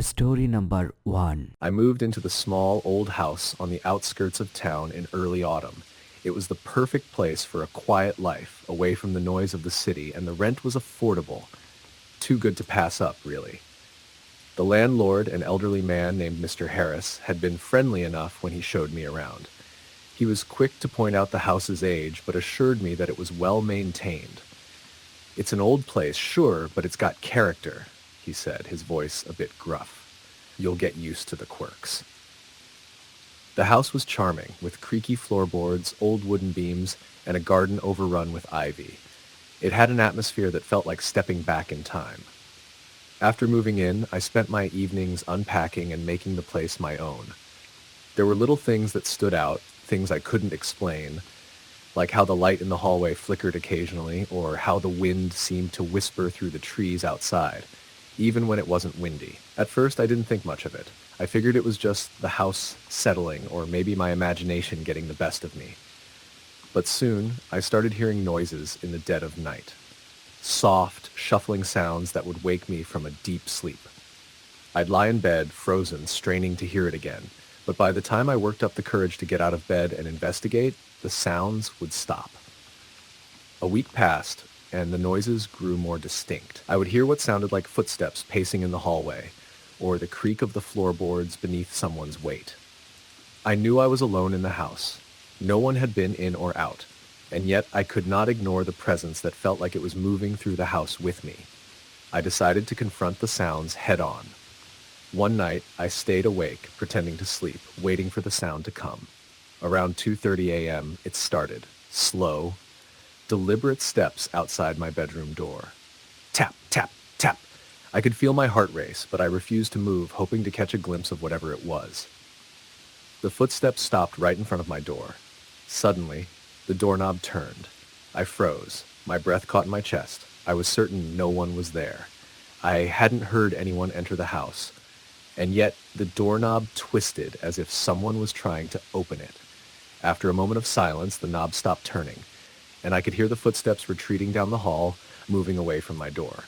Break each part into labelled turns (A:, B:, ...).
A: Story number 1.
B: I moved into the small old house on the outskirts of town in early autumn. It was the perfect place for a quiet life, away from the noise of the city, and the rent was affordable. Too good to pass up, really. The landlord, an elderly man named Mr. Harris, had been friendly enough when he showed me around. He was quick to point out the house's age, but assured me that it was well maintained. "It's an old place, sure, but it's got character," he said, his voice a bit gruff. "You'll get used to the quirks." The house was charming, with creaky floorboards, old wooden beams, and a garden overrun with ivy. It had an atmosphere that felt like stepping back in time. After moving in, I spent my evenings unpacking and making the place my own. There were little things that stood out, things I couldn't explain, like how the light in the hallway flickered occasionally, or how the wind seemed to whisper through the trees outside, even when it wasn't windy. At first, I didn't think much of it. I figured it was just the house settling, or maybe my imagination getting the best of me. But soon, I started hearing noises in the dead of night. Soft, shuffling sounds that would wake me from a deep sleep. I'd lie in bed, frozen, straining to hear it again. But by the time I worked up the courage to get out of bed and investigate, the sounds would stop. A week passed, and the noises grew more distinct. I would hear what sounded like footsteps pacing in the hallway, or the creak of the floorboards beneath someone's weight. I knew I was alone in the house. No one had been in or out, and yet I could not ignore the presence that felt like it was moving through the house with me. I decided to confront the sounds head on. One night, I stayed awake, pretending to sleep, waiting for the sound to come. Around 2:30 a.m., it started, slow, deliberate steps outside my bedroom door. Tap, tap, tap. I could feel my heart race, but I refused to move, hoping to catch a glimpse of whatever it was. The footsteps stopped right in front of my door. Suddenly, the doorknob turned. I froze. My breath caught in my chest. I was certain no one was there. I hadn't heard anyone enter the house. And yet, the doorknob twisted as if someone was trying to open it. After a moment of silence, the knob stopped turning, and I could hear the footsteps retreating down the hall, moving away from my door.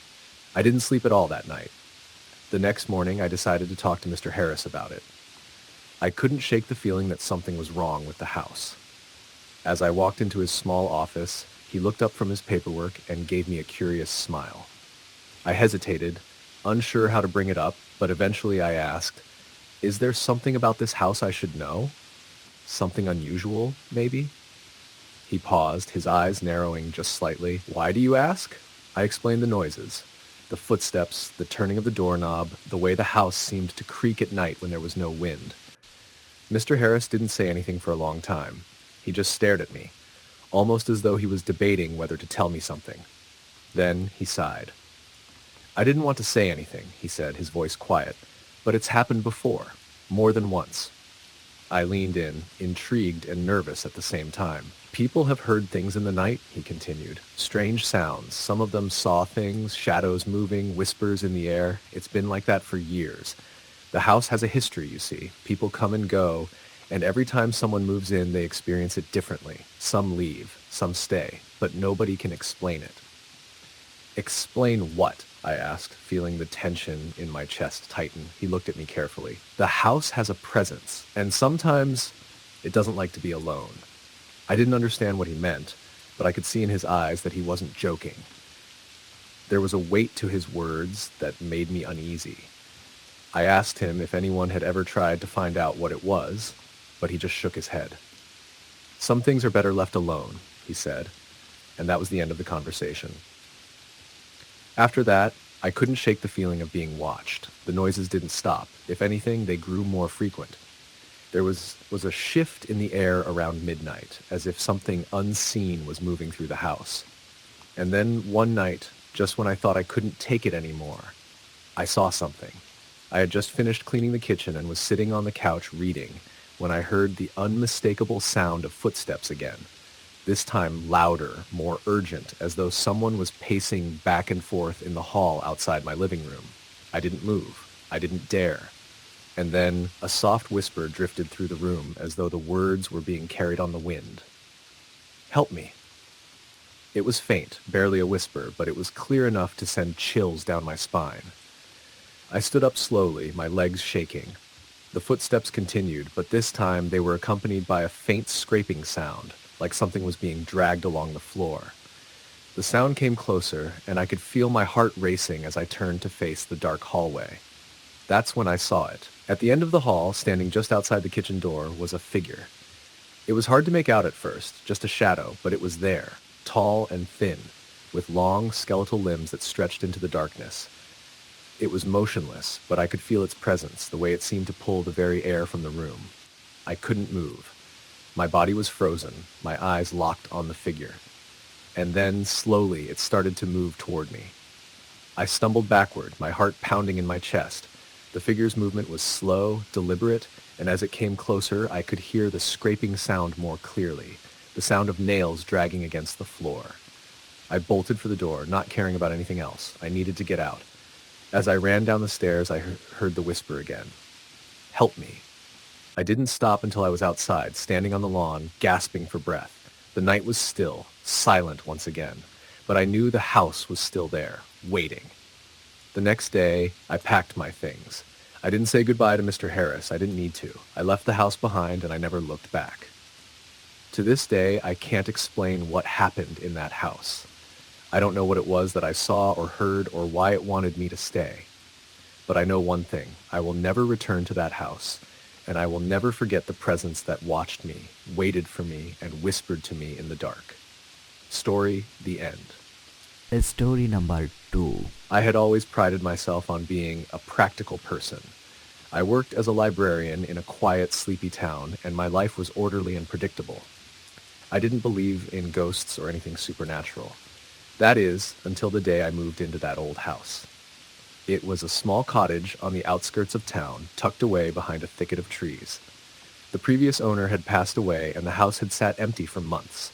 B: I didn't sleep at all that night. The next morning, I decided to talk to Mr. Harris about it. I couldn't shake the feeling that something was wrong with the house. As I walked into his small office, he looked up from his paperwork and gave me a curious smile. I hesitated, unsure how to bring it up, but eventually I asked, "Is there something about this house I should know? Something unusual, maybe?" He paused, his eyes narrowing just slightly. "Why do you ask?" I explained the noises. The footsteps, the turning of the doorknob, the way the house seemed to creak at night when there was no wind. Mr. Harris didn't say anything for a long time. He just stared at me, almost as though he was debating whether to tell me something. Then he sighed. "I didn't want to say anything," he said, his voice quiet, "but it's happened before, more than once." I leaned in, intrigued and nervous at the same time. "People have heard things in the night," he continued. "Strange sounds. Some of them saw things, shadows moving, whispers in the air. It's been like that for years. The house has a history, you see. People come and go, and every time someone moves in, they experience it differently. Some leave, some stay, but nobody can explain it." "Explain what?" I asked, feeling the tension in my chest tighten. He looked at me carefully. "The house has a presence, and sometimes it doesn't like to be alone." I didn't understand what he meant, but I could see in his eyes that he wasn't joking. There was a weight to his words that made me uneasy. I asked him if anyone had ever tried to find out what it was, but he just shook his head. "Some things are better left alone," he said, and that was the end of the conversation. After that, I couldn't shake the feeling of being watched. The noises didn't stop. If anything, they grew more frequent. There was a shift in the air around midnight, as if something unseen was moving through the house. And then one night, just when I thought I couldn't take it anymore, I saw something. I had just finished cleaning the kitchen and was sitting on the couch reading when I heard the unmistakable sound of footsteps again. This time louder, more urgent, as though someone was pacing back and forth in the hall outside my living room. I didn't move. I didn't dare. And then a soft whisper drifted through the room as though the words were being carried on the wind. "Help me." It was faint, barely a whisper, but it was clear enough to send chills down my spine. I stood up slowly, my legs shaking. The footsteps continued, but this time they were accompanied by a faint scraping sound, like something was being dragged along the floor. The sound came closer, and I could feel my heart racing as I turned to face the dark hallway. That's when I saw it. At the end of the hall, standing just outside the kitchen door, was a figure. It was hard to make out at first, just a shadow, but it was there, tall and thin, with long, skeletal limbs that stretched into the darkness. It was motionless, but I could feel its presence, the way it seemed to pull the very air from the room. I couldn't move. My body was frozen, my eyes locked on the figure. And then, slowly, it started to move toward me. I stumbled backward, my heart pounding in my chest. The figure's movement was slow, deliberate, and as it came closer, I could hear the scraping sound more clearly, the sound of nails dragging against the floor. I bolted for the door, not caring about anything else. I needed to get out. As I ran down the stairs, I heard the whisper again. "Help me." I didn't stop until I was outside, standing on the lawn, gasping for breath. The night was still, silent once again, but I knew the house was still there, waiting. The next day, I packed my things. I didn't say goodbye to Mr. Harris. I didn't need to. I left the house behind and I never looked back. To this day, I can't explain what happened in that house. I don't know what it was that I saw or heard or why it wanted me to stay. But I know one thing. I will never return to that house, and I will never forget the presence that watched me, waited for me, and whispered to me in the dark. Story, the end.
A: Story number 2.
B: I had always prided myself on being a practical person. I worked as a librarian in a quiet, sleepy town, and my life was orderly and predictable. I didn't believe in ghosts or anything supernatural. That is, until the day I moved into that old house. It was a small cottage on the outskirts of town, tucked away behind a thicket of trees. The previous owner had passed away, and the house had sat empty for months.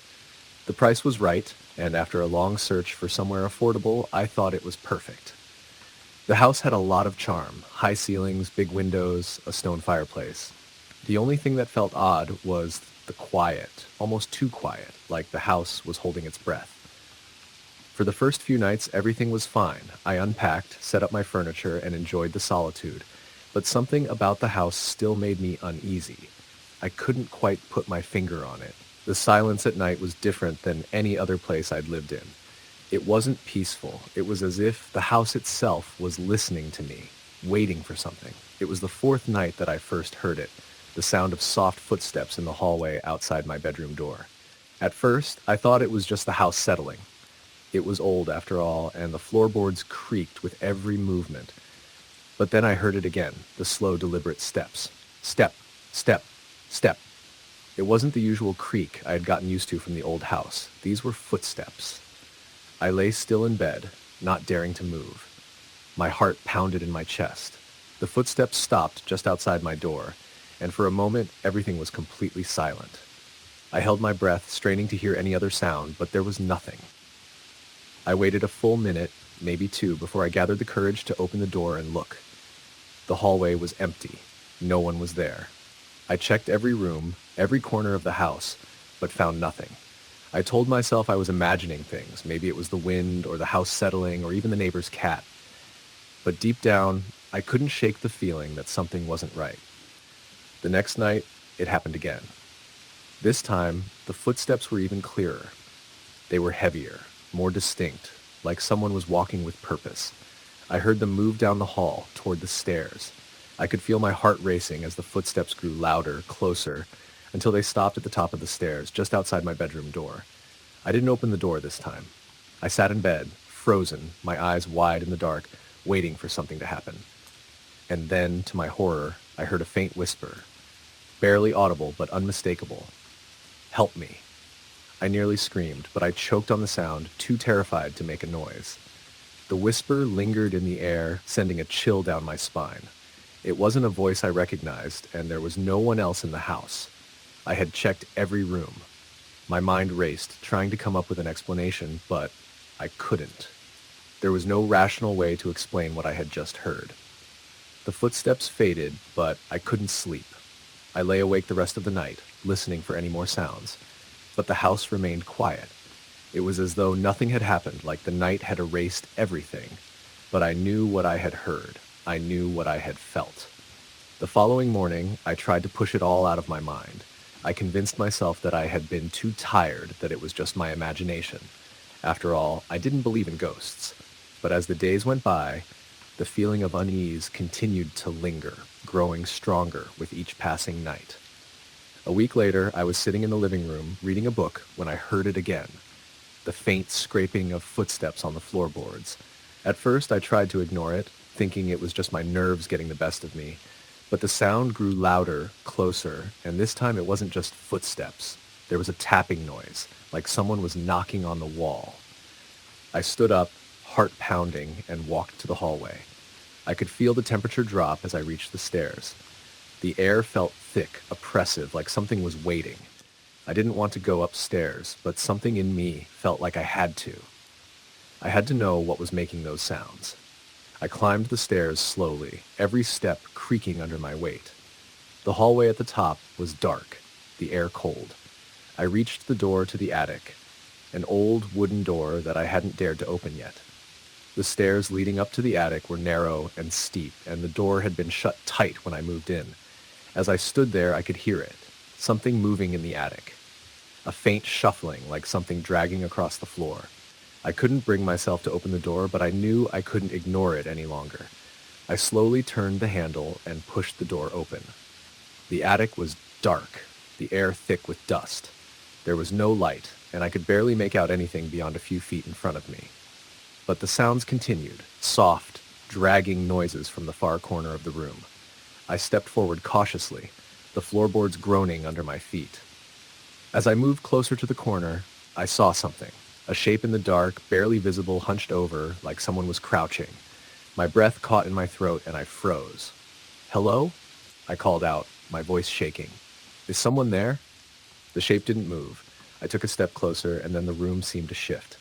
B: The price was right, and after a long search for somewhere affordable, I thought it was perfect. The house had a lot of charm, high ceilings, big windows, a stone fireplace. The only thing that felt odd was the quiet, almost too quiet, like the house was holding its breath. For the first few nights, everything was fine. I unpacked, set up my furniture, and enjoyed the solitude. But something about the house still made me uneasy. I couldn't quite put my finger on it. The silence at night was different than any other place I'd lived in. It wasn't peaceful. It was as if the house itself was listening to me, waiting for something. It was the fourth night that I first heard it, the sound of soft footsteps in the hallway outside my bedroom door. At first, I thought it was just the house settling. It was old after all, and the floorboards creaked with every movement. But then I heard it again, the slow, deliberate steps. Step, step, step. It wasn't the usual creak I had gotten used to from the old house. These were footsteps. I lay still in bed, not daring to move. My heart pounded in my chest. The footsteps stopped just outside my door, and for a moment, everything was completely silent. I held my breath, straining to hear any other sound, but there was nothing. I waited a full minute, maybe two, before I gathered the courage to open the door and look. The hallway was empty. No one was there. I checked every room, every corner of the house, but found nothing. I told myself I was imagining things. Maybe it was the wind or the house settling or even the neighbor's cat. But deep down, I couldn't shake the feeling that something wasn't right. The next night, it happened again. This time, the footsteps were even clearer. They were heavier, more distinct, like someone was walking with purpose. I heard them move down the hall, toward the stairs. I could feel my heart racing as the footsteps grew louder, closer, until they stopped at the top of the stairs, just outside my bedroom door. I didn't open the door this time. I sat in bed, frozen, my eyes wide in the dark, waiting for something to happen. And then, to my horror, I heard a faint whisper, barely audible but unmistakable. "Help me." I nearly screamed, but I choked on the sound, too terrified to make a noise. The whisper lingered in the air, sending a chill down my spine. It wasn't a voice I recognized, and there was no one else in the house. I had checked every room. My mind raced, trying to come up with an explanation, but I couldn't. There was no rational way to explain what I had just heard. The footsteps faded, but I couldn't sleep. I lay awake the rest of the night, listening for any more sounds. But the house remained quiet. It was as though nothing had happened, like the night had erased everything. But I knew what I had heard. I knew what I had felt. The following morning, I tried to push it all out of my mind. I convinced myself that I had been too tired, that it was just my imagination. After all, I didn't believe in ghosts. But as the days went by, the feeling of unease continued to linger, growing stronger with each passing night. A week later, I was sitting in the living room reading a book when I heard it again, the faint scraping of footsteps on the floorboards. At first, I tried to ignore it, thinking it was just my nerves getting the best of me. But the sound grew louder, closer, and this time it wasn't just footsteps. There was a tapping noise, like someone was knocking on the wall. I stood up, heart pounding, and walked to the hallway. I could feel the temperature drop as I reached the stairs. The air felt thick, oppressive, like something was waiting. I didn't want to go upstairs, but something in me felt like I had to. I had to know what was making those sounds. I climbed the stairs slowly, every step creaking under my weight. The hallway at the top was dark, the air cold. I reached the door to the attic, an old wooden door that I hadn't dared to open yet. The stairs leading up to the attic were narrow and steep, and the door had been shut tight when I moved in. As I stood there, I could hear it, something moving in the attic. A faint shuffling, like something dragging across the floor. I couldn't bring myself to open the door, but I knew I couldn't ignore it any longer. I slowly turned the handle and pushed the door open. The attic was dark, the air thick with dust. There was no light, and I could barely make out anything beyond a few feet in front of me. But the sounds continued, soft, dragging noises from the far corner of the room. I stepped forward cautiously, the floorboards groaning under my feet. As I moved closer to the corner, I saw something, a shape in the dark, barely visible, hunched over, like someone was crouching. My breath caught in my throat and I froze. "Hello?" I called out, my voice shaking. "Is someone there?" The shape didn't move. I took a step closer and then the room seemed to shift.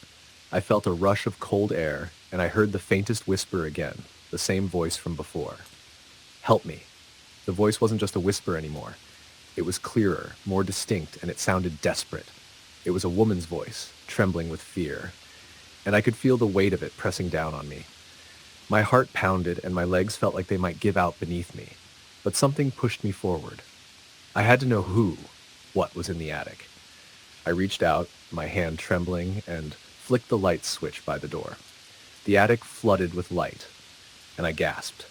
B: I felt a rush of cold air and I heard the faintest whisper again, the same voice from before. "Help me." The voice wasn't just a whisper anymore. It was clearer, more distinct, and it sounded desperate. It was a woman's voice, trembling with fear, and I could feel the weight of it pressing down on me. My heart pounded and my legs felt like they might give out beneath me, but something pushed me forward. I had to know what was in the attic. I reached out, my hand trembling, and flicked the light switch by the door. The attic flooded with light, and I gasped.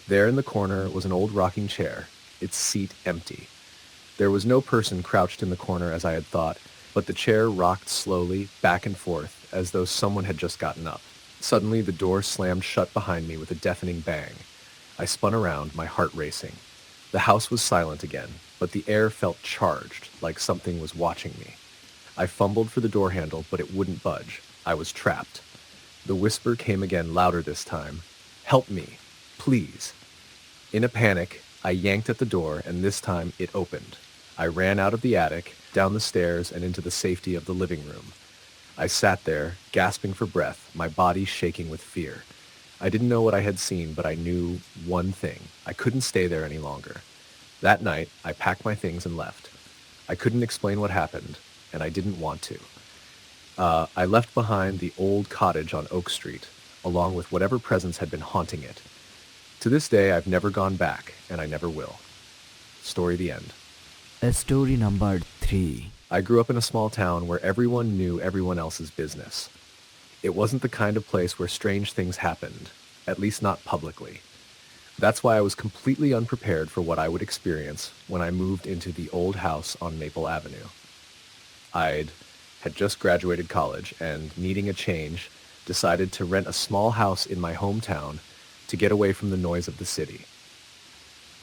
B: There in the corner was an old rocking chair, its seat empty. There was no person crouched in the corner as I had thought, but the chair rocked slowly, back and forth, as though someone had just gotten up. Suddenly, the door slammed shut behind me with a deafening bang. I spun around, my heart racing. The house was silent again, but the air felt charged, like something was watching me. I fumbled for the door handle, but it wouldn't budge. I was trapped. The whisper came again, louder this time. "Help me, please." In a panic, I yanked at the door, and this time it opened. I ran out of the attic, down the stairs, and into the safety of the living room. I sat there, gasping for breath, my body shaking with fear. I didn't know what I had seen, but I knew one thing. I couldn't stay there any longer. That night, I packed my things and left. I couldn't explain what happened, and I didn't want to. I left behind the old cottage on Oak Street, along with whatever presence had been haunting it. To this day, I've never gone back, and I never will. Story the end.
A: Story number 3.
B: I grew up in a small town where everyone knew everyone else's business. It wasn't the kind of place where strange things happened, at least not publicly. That's why I was completely unprepared for what I would experience when I moved into the old house on Maple Avenue. Had just graduated college and, needing a change, decided to rent a small house in my hometown to get away from the noise of the city.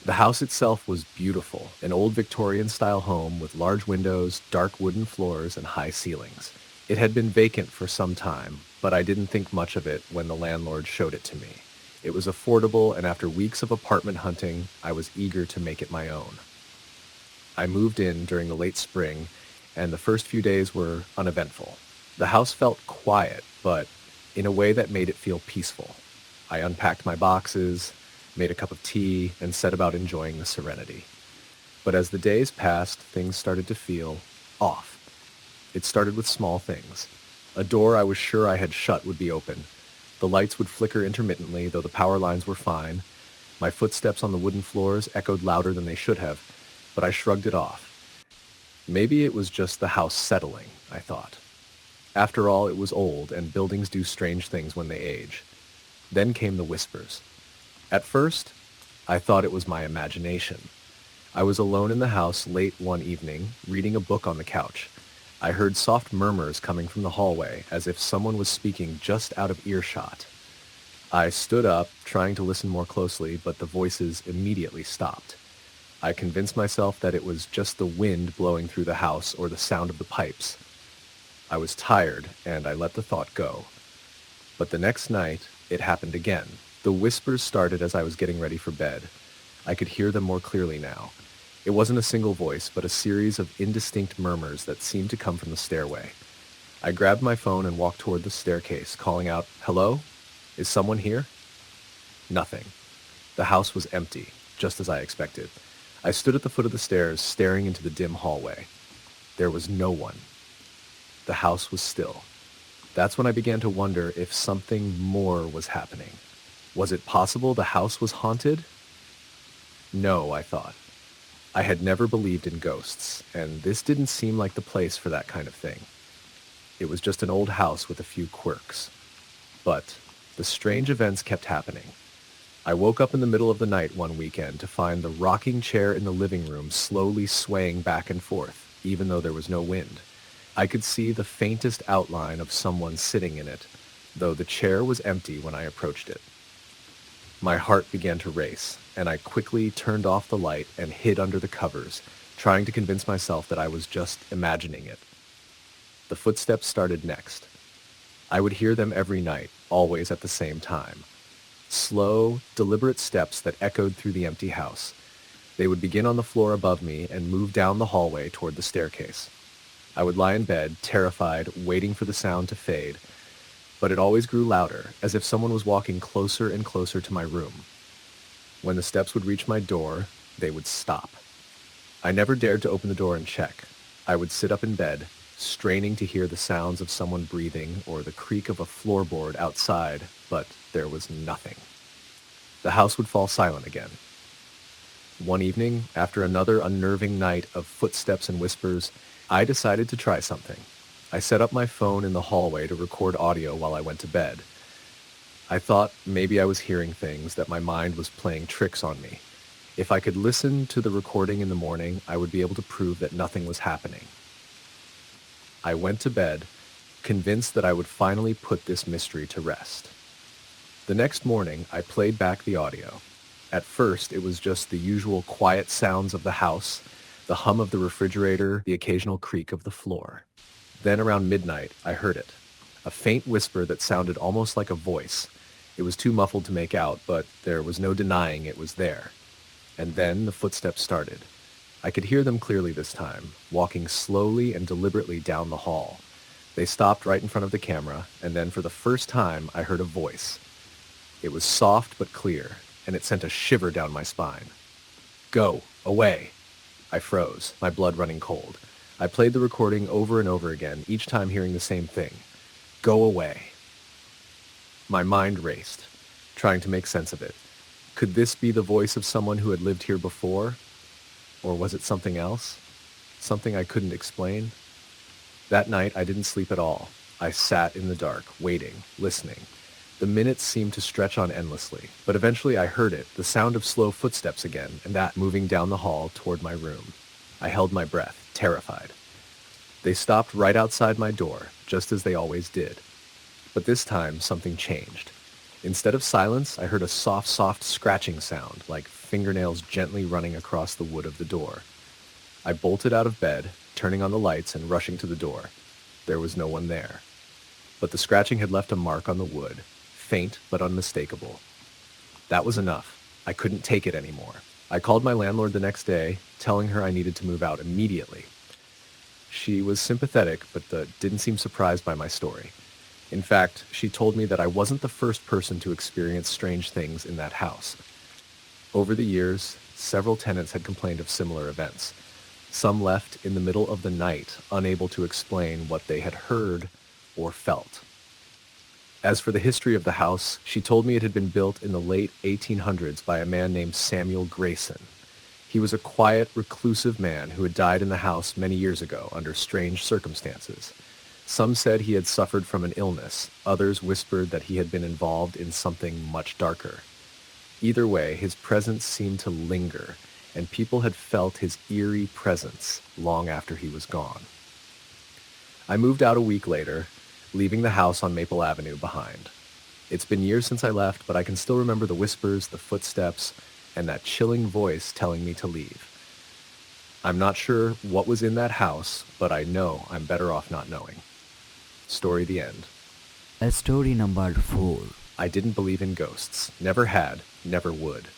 B: The house itself was beautiful, an old Victorian-style home with large windows, dark wooden floors, and high ceilings. It had been vacant for some time, but I didn't think much of it when the landlord showed it to me. It was affordable, and after weeks of apartment hunting, I was eager to make it my own. I moved in during the late spring, and the first few days were uneventful. The house felt quiet, but in a way that made it feel peaceful. I unpacked my boxes, made a cup of tea, and set about enjoying the serenity. But as the days passed, things started to feel off. It started with small things. A door I was sure I had shut would be open, The lights would flicker intermittently, though the power lines were fine. My footsteps on the wooden floors echoed louder than they should have, but I shrugged it off. Maybe it was just the house settling, I thought. After all, it was old, and buildings do strange things when they age. Then came the whispers. At first, I thought it was my imagination. I was alone in the house late one evening, reading a book on the couch. I heard soft murmurs coming from the hallway, as if someone was speaking just out of earshot. I stood up, trying to listen more closely, but the voices immediately stopped. I convinced myself that it was just the wind blowing through the house or the sound of the pipes. I was tired, and I let the thought go. But the next night, it happened again. The whispers started as I was getting ready for bed. I could hear them more clearly now. It wasn't a single voice, but a series of indistinct murmurs that seemed to come from the stairway. I grabbed my phone and walked toward the staircase, calling out, "Hello? Is someone here?" Nothing. The house was empty, just as I expected. I stood at the foot of the stairs, staring into the dim hallway. There was no one. The house was still. That's when I began to wonder if something more was happening. Was it possible the house was haunted? No, I thought. I had never believed in ghosts, and this didn't seem like the place for that kind of thing. It was just an old house with a few quirks. But the strange events kept happening. I woke up in the middle of the night one weekend to find the rocking chair in the living room slowly swaying back and forth, even though there was no wind. I could see the faintest outline of someone sitting in it, though the chair was empty when I approached it. My heart began to race, and I quickly turned off the light and hid under the covers, trying to convince myself that I was just imagining it. The footsteps started next. I would hear them every night, always at the same time. Slow, deliberate steps that echoed through the empty house. They would begin on the floor above me and move down the hallway toward the staircase. I would lie in bed, terrified, waiting for the sound to fade, but it always grew louder, as if someone was walking closer and closer to my room. When the steps would reach my door, they would stop. I never dared to open the door and check. I would sit up in bed, straining to hear the sounds of someone breathing or the creak of a floorboard outside, but there was nothing. The house would fall silent again. One evening, after another unnerving night of footsteps and whispers, I decided to try something. I set up my phone in the hallway to record audio while I went to bed. I thought maybe I was hearing things, that my mind was playing tricks on me. If I could listen to the recording in the morning, I would be able to prove that nothing was happening. I went to bed, convinced that I would finally put this mystery to rest. The next morning, I played back the audio. At first, it was just the usual quiet sounds of the house, the hum of the refrigerator, the occasional creak of the floor. Then around midnight, I heard it. A faint whisper that sounded almost like a voice. It was too muffled to make out, but there was no denying it was there. And then the footsteps started. I could hear them clearly this time, walking slowly and deliberately down the hall. They stopped right in front of the camera, and then for the first time, I heard a voice. It was soft but clear, and it sent a shiver down my spine. "Go, away." I froze, my blood running cold. I played the recording over and over again, each time hearing the same thing. "Go away." My mind raced, trying to make sense of it. Could this be the voice of someone who had lived here before? Or was it something else? Something I couldn't explain? That night, I didn't sleep at all. I sat in the dark, waiting, listening. The minutes seemed to stretch on endlessly, but eventually I heard it, the sound of slow footsteps again, and that moving down the hall toward my room. I held my breath, terrified. They stopped right outside my door, just as they always did. But this time, something changed. Instead of silence, I heard a soft scratching sound, like fingernails gently running across the wood of the door. I bolted out of bed, turning on the lights and rushing to the door. There was no one there. But the scratching had left a mark on the wood, faint but unmistakable. That was enough. I couldn't take it anymore. I called my landlord the next day, telling her I needed to move out immediately. She was sympathetic, but didn't seem surprised by my story. In fact, she told me that I wasn't the first person to experience strange things in that house. Over the years, several tenants had complained of similar events. Some left in the middle of the night, unable to explain what they had heard or felt. As for the history of the house, she told me it had been built in the late 1800s by a man named Samuel Grayson. He was a quiet, reclusive man who had died in the house many years ago under strange circumstances. Some said he had suffered from an illness. Others whispered that he had been involved in something much darker. Either way, his presence seemed to linger, and people had felt his eerie presence long after he was gone. I moved out a week later, leaving the house on Maple Avenue behind. It's been years since I left, but I can still remember the whispers, the footsteps, and that chilling voice telling me to leave. I'm not sure what was in that house, but I know I'm better off not knowing. Story the end.
A: Story number 4.
B: I didn't believe in ghosts. Never had, never would.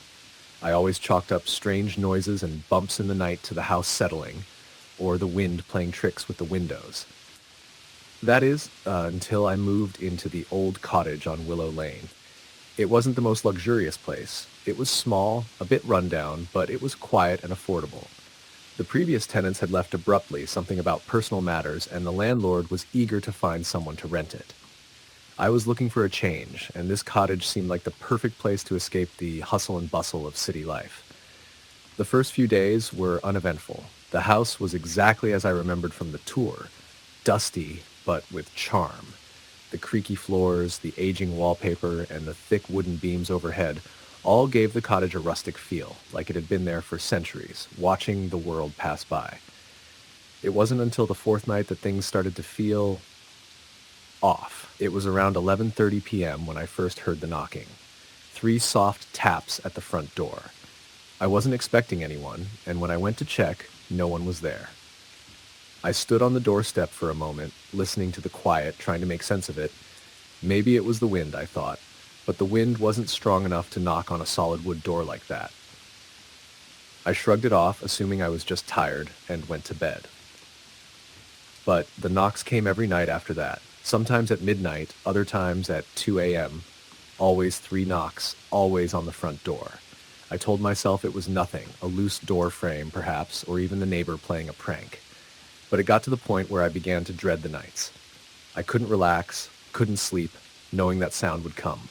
B: I always chalked up strange noises and bumps in the night to the house settling, or the wind playing tricks with the windows. That is, until I moved into the old cottage on Willow Lane. It wasn't the most luxurious place. It was small, a bit rundown, but it was quiet and affordable. The previous tenants had left abruptly, something about personal matters, and the landlord was eager to find someone to rent it. I was looking for a change, and this cottage seemed like the perfect place to escape the hustle and bustle of city life. The first few days were uneventful. The house was exactly as I remembered from the tour, dusty, but with charm. The creaky floors, the aging wallpaper, and the thick wooden beams overhead all gave the cottage a rustic feel, like it had been there for centuries, watching the world pass by. It wasn't until the fourth night that things started to feel off. It was around 11:30 p.m. when I first heard the knocking. 3 soft taps at the front door. I wasn't expecting anyone, and when I went to check, no one was there. I stood on the doorstep for a moment, listening to the quiet, trying to make sense of it. Maybe it was the wind, I thought, but the wind wasn't strong enough to knock on a solid wood door like that. I shrugged it off, assuming I was just tired, and went to bed. But the knocks came every night after that, sometimes at midnight, other times at 2 a.m., always 3 knocks, always on the front door. I told myself it was nothing, a loose door frame, perhaps, or even the neighbor playing a prank. But it got to the point where I began to dread the nights. I couldn't relax, couldn't sleep, knowing that sound would come.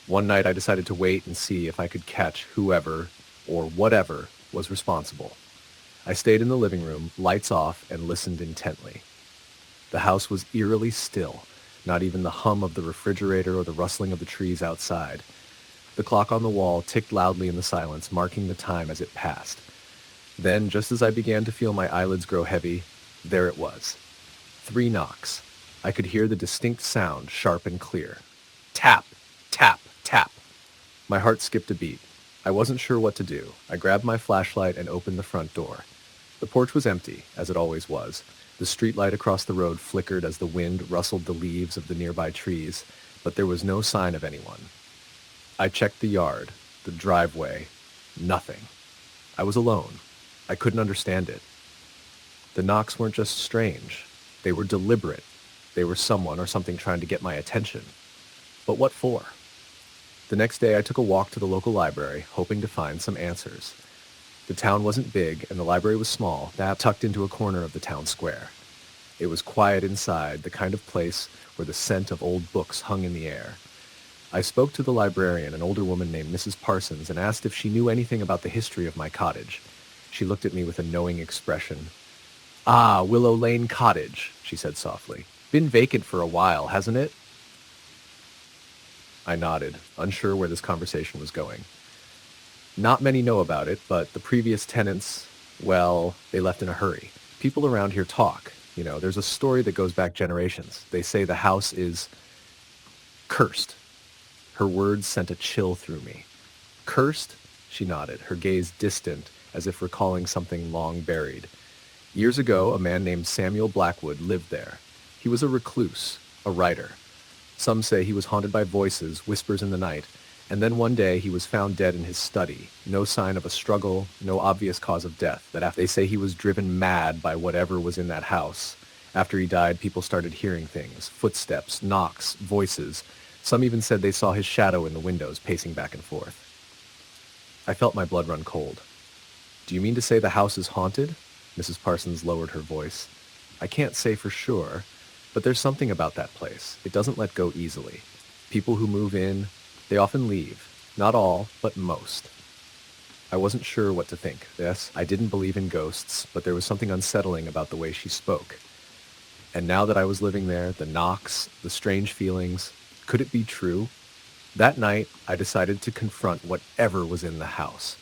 B: One night I decided to wait and see if I could catch whoever or whatever was responsible. I stayed in the living room, lights off, and listened intently. The house was eerily still, not even the hum of the refrigerator or the rustling of the trees outside. The clock on the wall ticked loudly in the silence, marking the time as it passed. Then, just as I began to feel my eyelids grow heavy, there it was. 3 knocks. I could hear the distinct sound, sharp and clear. Tap, tap, tap. My heart skipped a beat. I wasn't sure what to do. I grabbed my flashlight and opened the front door. The porch was empty, as it always was. The streetlight across the road flickered as the wind rustled the leaves of the nearby trees, but there was no sign of anyone. I checked the yard, the driveway. Nothing. I was alone. I couldn't understand it. The knocks weren't just strange. They were deliberate. They were someone or something trying to get my attention. But what for? The next day I took a walk to the local library, hoping to find some answers. The town wasn't big, and the library was small, that tucked into a corner of the town square. It was quiet inside, the kind of place where the scent of old books hung in the air. I spoke to the librarian, an older woman named Mrs. Parsons, and asked if she knew anything about the history of my cottage. She looked at me with a knowing expression. "Ah, Willow Lane Cottage," she said softly. "Been vacant for a while, hasn't it?" I nodded, unsure where this conversation was going. Not many know about it, but the previous tenants, well, they left in a hurry. People around here talk. There's a story that goes back generations. They say the house is cursed. Her words sent a chill through me. Cursed? She nodded, her gaze distant, as if recalling something long buried. Years ago, a man named Samuel Blackwood lived there. He was a recluse, a writer. Some say he was haunted by voices, whispers in the night, and then one day he was found dead in his study. No sign of a struggle, no obvious cause of death. They say he was driven mad by whatever was in that house. After he died, people started hearing things, footsteps, knocks, voices. Some even said they saw his shadow in the windows, pacing back and forth. I felt my blood run cold. "Do you mean to say the house is haunted?" Mrs. Parsons lowered her voice. "I can't say for sure, but there's something about that place. It doesn't let go easily. People who move in, they often leave. Not all, but most. I wasn't sure what to think. Yes, I didn't believe in ghosts, but there was something unsettling about the way she spoke. And now that I was living there, the knocks, the strange feelings, could it be true? That night, I decided to confront whatever was in the house.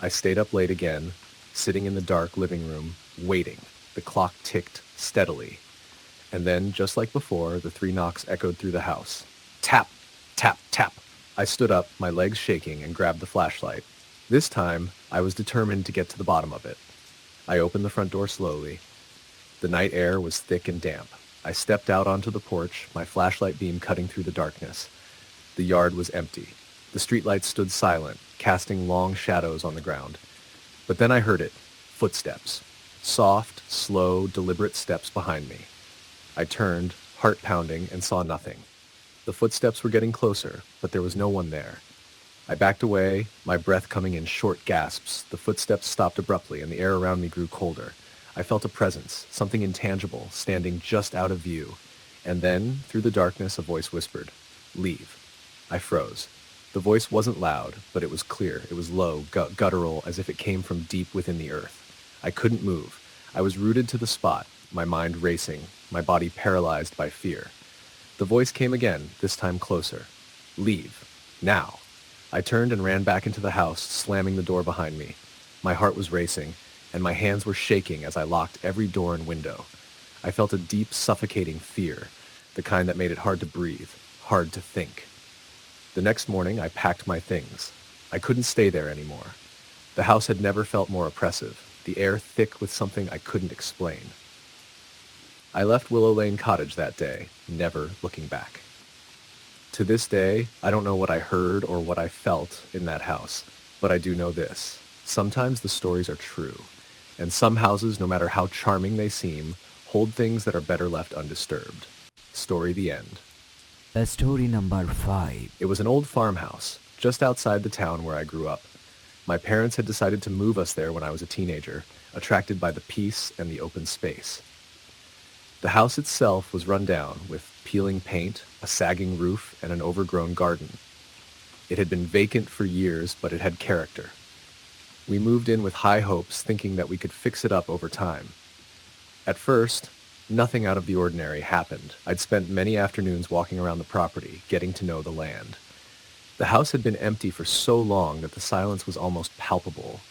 B: I stayed up late again, sitting in the dark living room, waiting. The clock ticked steadily. And then, just like before, the three knocks echoed through the house. Tap, tap, tap. I stood up, my legs shaking, and grabbed the flashlight. This time, I was determined to get to the bottom of it. I opened the front door slowly. The night air was thick and damp. I stepped out onto the porch, my flashlight beam cutting through the darkness. The yard was empty. The streetlights stood silent, casting long shadows on the ground. But then I heard it. Footsteps. Soft, slow, deliberate steps behind me. I turned, heart pounding, and saw nothing. The footsteps were getting closer, but there was no one there. I backed away, my breath coming in short gasps. The footsteps stopped abruptly, and the air around me grew colder. I felt a presence, something intangible, standing just out of view. And then, through the darkness, a voice whispered, "Leave." I froze. The voice wasn't loud, but it was clear. It was low, guttural, as if it came from deep within the earth. I couldn't move. I was rooted to the spot, my mind racing, my body paralyzed by fear. The voice came again, this time closer. "Leave. Now." I turned and ran back into the house, slamming the door behind me. My heart was racing, and my hands were shaking as I locked every door and window. I felt a deep, suffocating fear, the kind that made it hard to breathe, hard to think. The next morning, I packed my things. I couldn't stay there anymore. The house had never felt more oppressive, the air thick with something I couldn't explain. I left Willow Lane Cottage that day, never looking back. To this day, I don't know what I heard or what I felt in that house, but I do know this. Sometimes the stories are true, and some houses, no matter how charming they seem, hold things that are better left undisturbed. Story the end.
A: Story number 5.
B: It was an old farmhouse, just outside the town where I grew up. My parents had decided to move us there when I was a teenager, attracted by the peace and the open space. The house itself was run down, with peeling paint, a sagging roof, and an overgrown garden. It had been vacant for years, but it had character. We moved in with high hopes, thinking that we could fix it up over time. At first, nothing out of the ordinary happened. I'd spent many afternoons walking around the property, getting to know the land. The house had been empty for so long that the silence was almost palpable.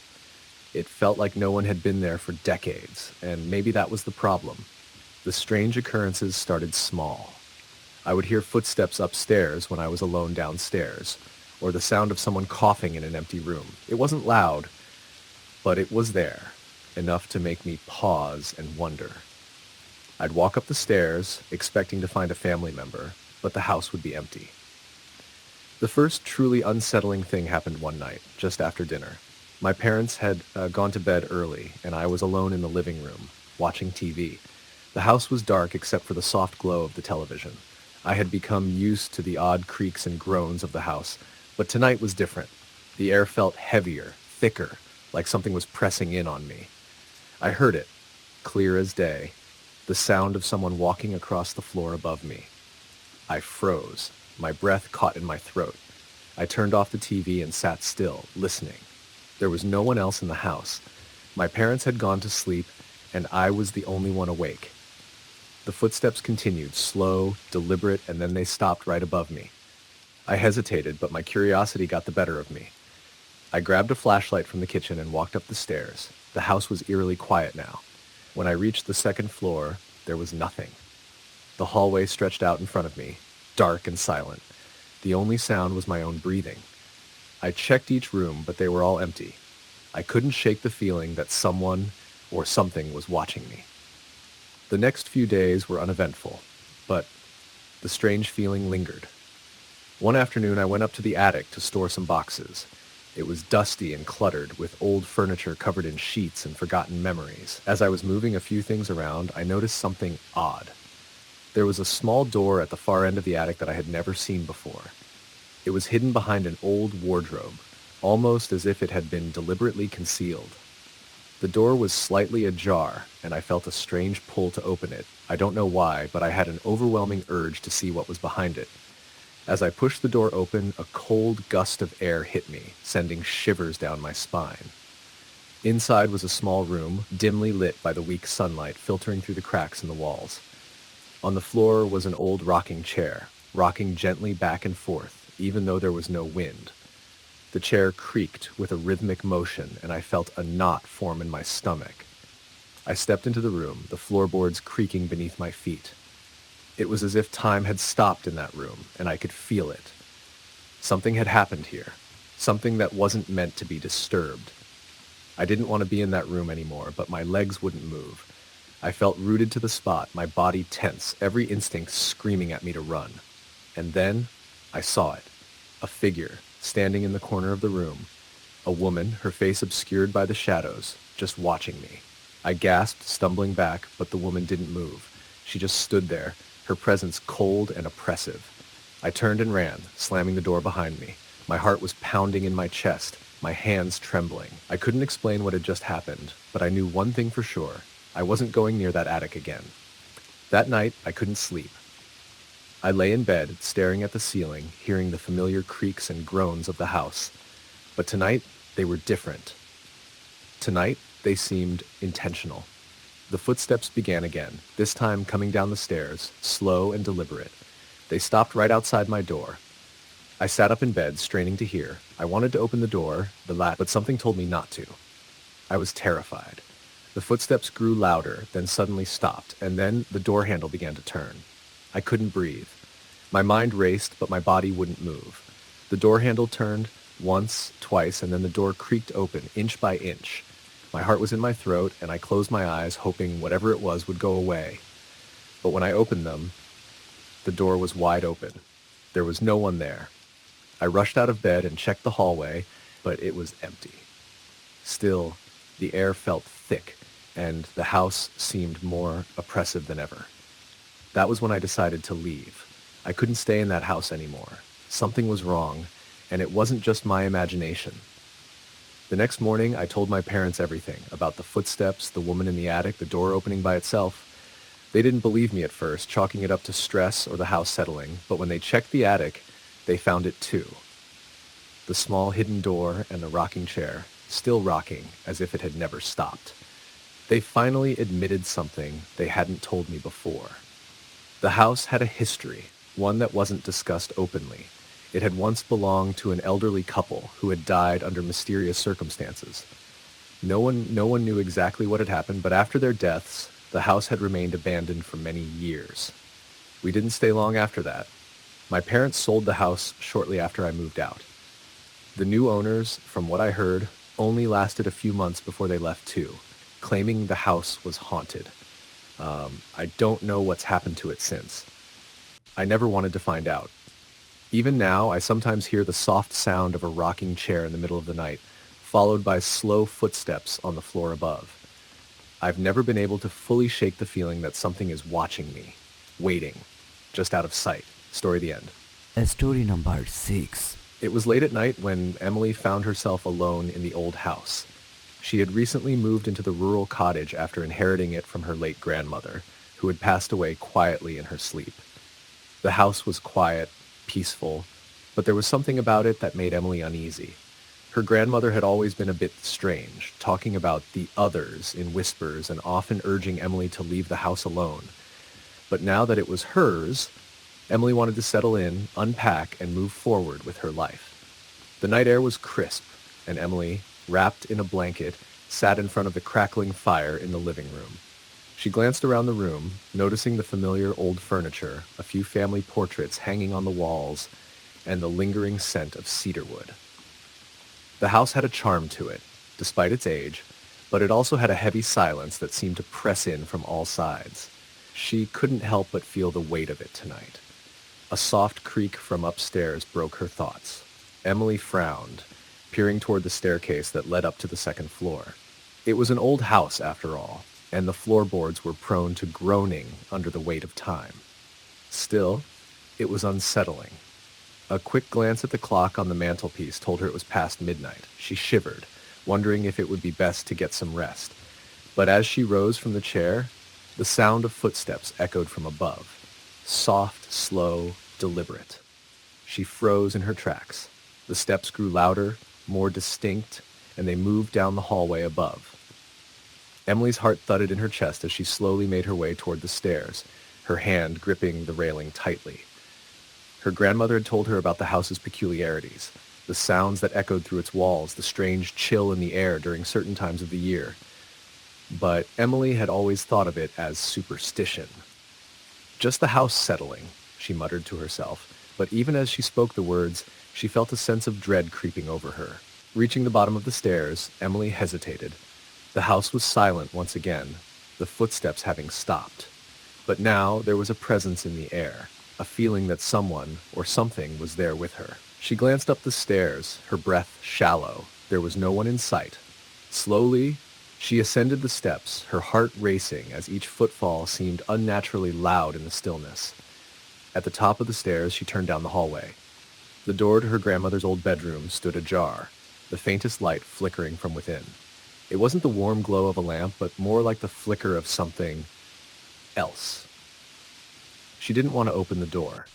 B: It felt like no one had been there for decades, and maybe that was the problem. The strange occurrences started small. I would hear footsteps upstairs when I was alone downstairs, or the sound of someone coughing in an empty room. It wasn't loud, but it was there, enough to make me pause and wonder. I'd walk up the stairs, expecting to find a family member, but the house would be empty. The first truly unsettling thing happened one night, just after dinner. My parents had gone to bed early, and I was alone in the living room, watching TV. The house was dark except for the soft glow of the television. I had become used to the odd creaks and groans of the house, but tonight was different. The air felt heavier, thicker, like something was pressing in on me. I heard it, clear as day, the sound of someone walking across the floor above me. I froze, my breath caught in my throat. I turned off the TV and sat still, listening. There was no one else in the house. My parents had gone to sleep, and I was the only one awake. The footsteps continued, slow, deliberate, and then they stopped right above me. I hesitated, but my curiosity got the better of me. I grabbed a flashlight from the kitchen and walked up the stairs. The house was eerily quiet now. When I reached the second floor, there was nothing. The hallway stretched out in front of me, dark and silent. The only sound was my own breathing. I checked each room, but they were all empty. I couldn't shake the feeling that someone or something was watching me. The next few days were uneventful, but the strange feeling lingered. One afternoon, I went up to the attic to store some boxes. It was dusty and cluttered, with old furniture covered in sheets and forgotten memories. As I was moving a few things around, I noticed something odd. There was a small door at the far end of the attic that I had never seen before. It was hidden behind an old wardrobe, almost as if it had been deliberately concealed. The door was slightly ajar, and I felt a strange pull to open it. I don't know why, but I had an overwhelming urge to see what was behind it. As I pushed the door open, a cold gust of air hit me, sending shivers down my spine. Inside was a small room, dimly lit by the weak sunlight filtering through the cracks in the walls. On the floor was an old rocking chair, rocking gently back and forth, even though there was no wind. The chair creaked with a rhythmic motion, and I felt a knot form in my stomach. I stepped into the room, the floorboards creaking beneath my feet. It was as if time had stopped in that room, and I could feel it. Something had happened here, something that wasn't meant to be disturbed. I didn't want to be in that room anymore, but my legs wouldn't move. I felt rooted to the spot, my body tense, every instinct screaming at me to run. And then I saw it, a figure standing in the corner of the room, a woman, her face obscured by the shadows, just watching me. I gasped, stumbling back, but the woman didn't move. She just stood there, her presence cold and oppressive. I turned and ran, slamming the door behind me. My heart was pounding in my chest, my hands trembling. I couldn't explain what had just happened, but I knew one thing for sure. I wasn't going near that attic again. That night, I couldn't sleep. I lay in bed, staring at the ceiling, hearing the familiar creaks and groans of the house. But tonight, they were different. Tonight, they seemed intentional. The footsteps began again, this time coming down the stairs, slow and deliberate. They stopped right outside my door. I sat up in bed, straining to hear. I wanted to open the door, but something told me not to. I was terrified. The footsteps grew louder, then suddenly stopped, and then the door handle began to turn. I couldn't breathe. My mind raced, but my body wouldn't move. The door handle turned once, twice, and then the door creaked open, inch by inch. My heart was in my throat, and I closed my eyes, hoping whatever it was would go away. But when I opened them, the door was wide open. There was no one there. I rushed out of bed and checked the hallway, but it was empty. Still, the air felt thick, and the house seemed more oppressive than ever. That was when I decided to leave. I couldn't stay in that house anymore. Something was wrong, and it wasn't just my imagination. The next morning, I told my parents everything about the footsteps, the woman in the attic, the door opening by itself. They didn't believe me at first, chalking it up to stress or the house settling, but when they checked the attic, they found it too. The small hidden door and the rocking chair, still rocking as if it had never stopped. They finally admitted something they hadn't told me before. The house had a history, one that wasn't discussed openly. It had once belonged to an elderly couple who had died under mysterious circumstances. No one knew exactly what had happened, but after their deaths, the house had remained abandoned for many years. We didn't stay long after that. My parents sold the house shortly after I moved out. The new owners, from what I heard, only lasted a few months before they left too, claiming the house was haunted. I don't know what's happened to it since. I never wanted to find out. Even now, I sometimes hear the soft sound of a rocking chair in the middle of the night, followed by slow footsteps on the floor above. I've never been able to fully shake the feeling that something is watching me, waiting, just out of sight. Story the end.
A: Story number 6.
B: It was late at night when Emily found herself alone in the old house. She had recently moved into the rural cottage after inheriting it from her late grandmother, who had passed away quietly in her sleep. The house was quiet, peaceful, but there was something about it that made Emily uneasy. Her grandmother had always been a bit strange, talking about the others in whispers and often urging Emily to leave the house alone. But now that it was hers, Emily wanted to settle in, unpack, and move forward with her life. The night air was crisp, and Emily, wrapped in a blanket, sat in front of the crackling fire in the living room. She glanced around the room, noticing the familiar old furniture, a few family portraits hanging on the walls, and the lingering scent of cedarwood. The house had a charm to it, despite its age, but it also had a heavy silence that seemed to press in from all sides. She couldn't help but feel the weight of it tonight. A soft creak from upstairs broke her thoughts. Emily frowned, peering toward the staircase that led up to the second floor. It was an old house, after all, and the floorboards were prone to groaning under the weight of time. Still, it was unsettling. A quick glance at the clock on the mantelpiece told her it was past midnight. She shivered, wondering if it would be best to get some rest. But as she rose from the chair, the sound of footsteps echoed from above. Soft, slow, deliberate. She froze in her tracks. The steps grew louder, more distinct, and they moved down the hallway above. Emily's heart thudded in her chest as she slowly made her way toward the stairs, her hand gripping the railing tightly. Her grandmother had told her about the house's peculiarities, the sounds that echoed through its walls, the strange chill in the air during certain times of the year. But Emily had always thought of it as superstition. Just the house settling, she muttered to herself, but even as she spoke the words, she felt a sense of dread creeping over her. Reaching the bottom of the stairs, Emily hesitated. The house was silent once again, the footsteps having stopped. But now there was a presence in the air, a feeling that someone or something was there with her. She glanced up the stairs, her breath shallow. There was no one in sight. Slowly, she ascended the steps, her heart racing as each footfall seemed unnaturally loud in the stillness. At the top of the stairs, she turned down the hallway. The door to her grandmother's old bedroom stood ajar, the faintest light flickering from within. It wasn't the warm glow of a lamp, but more like the flicker of something else. She didn't want to open the door.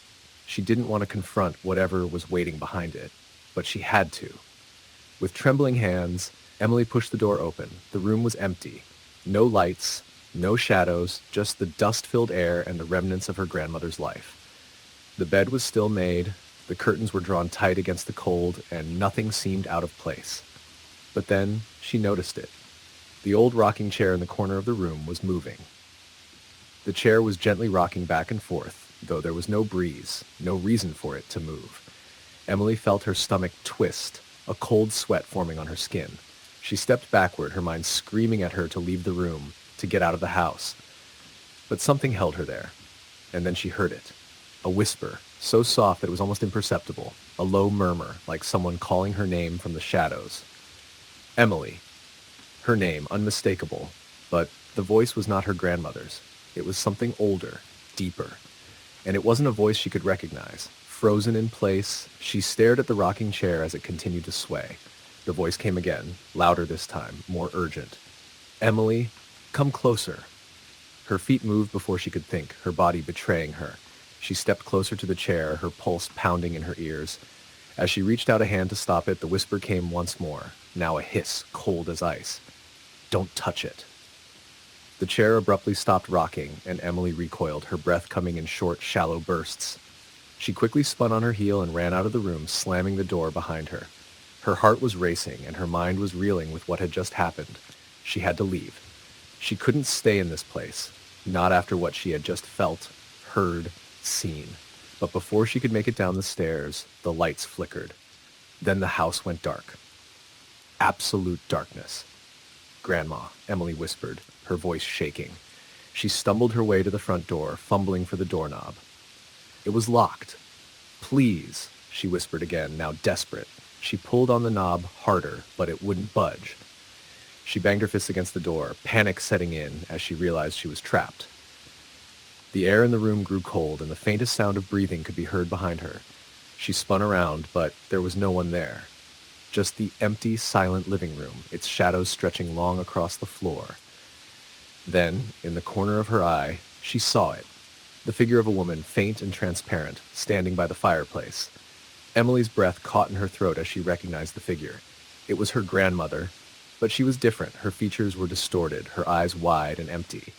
B: She didn't want to confront whatever was waiting behind it, but she had to. With trembling hands, Emily pushed the door open. The room was empty. No lights, no shadows, just the dust-filled air and the remnants of her grandmother's life. The bed was still made, the curtains were drawn tight against the cold, and nothing seemed out of place. But then she noticed it. The old rocking chair in the corner of the room was moving. The chair was gently rocking back and forth, though there was no breeze, no reason for it to move. Emily felt her stomach twist, a cold sweat forming on her skin. She stepped backward, her mind screaming at her to leave the room, to get out of the house. But something held her there, and then she heard it. A whisper, so soft that it was almost imperceptible, a low murmur, like someone calling her name from the shadows. Emily. Her name, unmistakable, but the voice was not her grandmother's. It was something older, deeper, and it wasn't a voice she could recognize. Frozen in place, she stared at the rocking chair as it continued to sway. The voice came again, louder this time, more urgent. Emily, come closer. Her feet moved before she could think, her body betraying her. She stepped closer to the chair, her pulse pounding in her ears. As she reached out a hand to stop it, the whisper came once more, now a hiss, cold as ice. Don't touch it. The chair abruptly stopped rocking, and Emily recoiled, her breath coming in short, shallow bursts. She quickly spun on her heel and ran out of the room, slamming the door behind her. Her heart was racing, and her mind was reeling with what had just happened. She had to leave. She couldn't stay in this place, not after what she had just felt, heard, seen. But before she could make it down the stairs, the lights flickered. Then the house went dark. Absolute darkness. Grandma, Emily whispered, her voice shaking. She stumbled her way to the front door, fumbling for the doorknob. It was locked. Please, she whispered again, now desperate. She pulled on the knob harder, but it wouldn't budge. She banged her fists against the door, panic setting in as she realized she was trapped. The air in the room grew cold, and the faintest sound of breathing could be heard behind her. She spun around, but there was no one there. Just the empty, silent living room, its shadows stretching long across the floor. Then, in the corner of her eye, she saw it. The figure of a woman, faint and transparent, standing by the fireplace. Emily's breath caught in her throat as she recognized the figure. It was her grandmother, but she was different. Her features were distorted, her eyes wide and empty.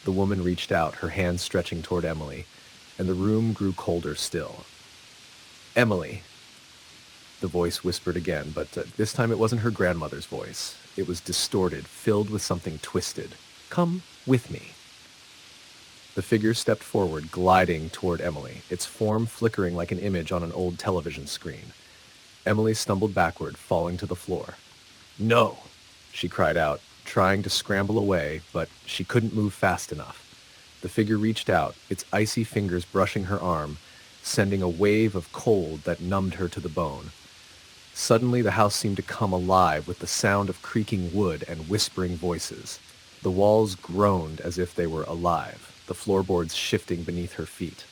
B: The woman reached out, her hands stretching toward Emily, and the room grew colder still. Emily, the voice whispered again, but this time it wasn't her grandmother's voice. It was distorted, filled with something twisted. Come with me. The figure stepped forward, gliding toward Emily, its form flickering like an image on an old television screen. Emily stumbled backward, falling to the floor. No, she cried out, trying to scramble away, but she couldn't move fast enough. The figure reached out, its icy fingers brushing her arm, sending a wave of cold that numbed her to the bone. Suddenly, the house seemed to come alive with the sound of creaking wood and whispering voices. The walls groaned as if they were alive, the floorboards shifting beneath her feet.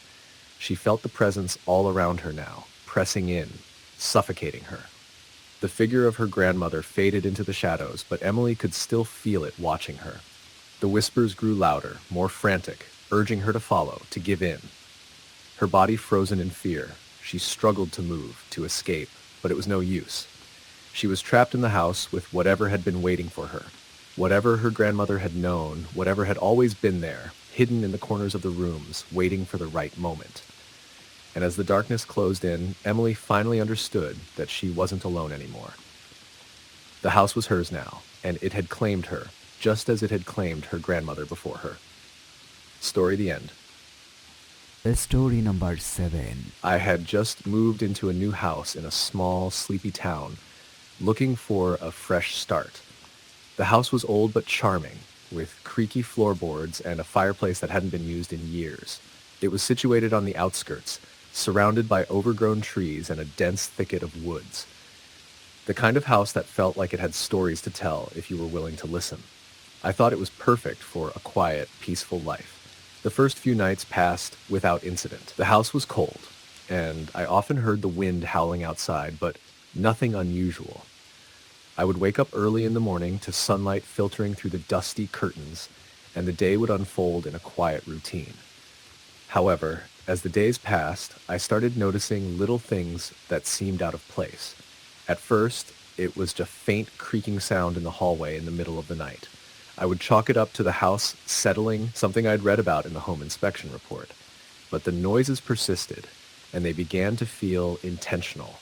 B: She felt the presence all around her now, pressing in, suffocating her. The figure of her grandmother faded into the shadows, but Emily could still feel it watching her. The whispers grew louder, more frantic, urging her to follow, to give in. Her body frozen in fear, She struggled to move, to escape, but it was no use. She was trapped in the house with whatever had been waiting for her. Whatever her grandmother had known, whatever had always been there, hidden in the corners of the rooms, waiting for the right moment. And as the darkness closed in, Emily finally understood that she wasn't alone anymore. The house was hers now, and it had claimed her, just as it had claimed her grandmother before her. Story the end.
A: Story number 7.
B: I had just moved into a new house in a small, sleepy town, looking for a fresh start. The house was old but charming, with creaky floorboards and a fireplace that hadn't been used in years. It was situated on the outskirts, surrounded by overgrown trees and a dense thicket of woods. The kind of house that felt like it had stories to tell if you were willing to listen. I thought it was perfect for a quiet, peaceful life. The first few nights passed without incident. The house was cold, and I often heard the wind howling outside, but nothing unusual. I would wake up early in the morning to sunlight filtering through the dusty curtains, and the day would unfold in a quiet routine. However, as the days passed, I started noticing little things that seemed out of place. At first, it was just a faint creaking sound in the hallway in the middle of the night. I would chalk it up to the house settling, something I'd read about in the home inspection report. But the noises persisted, and they began to feel intentional,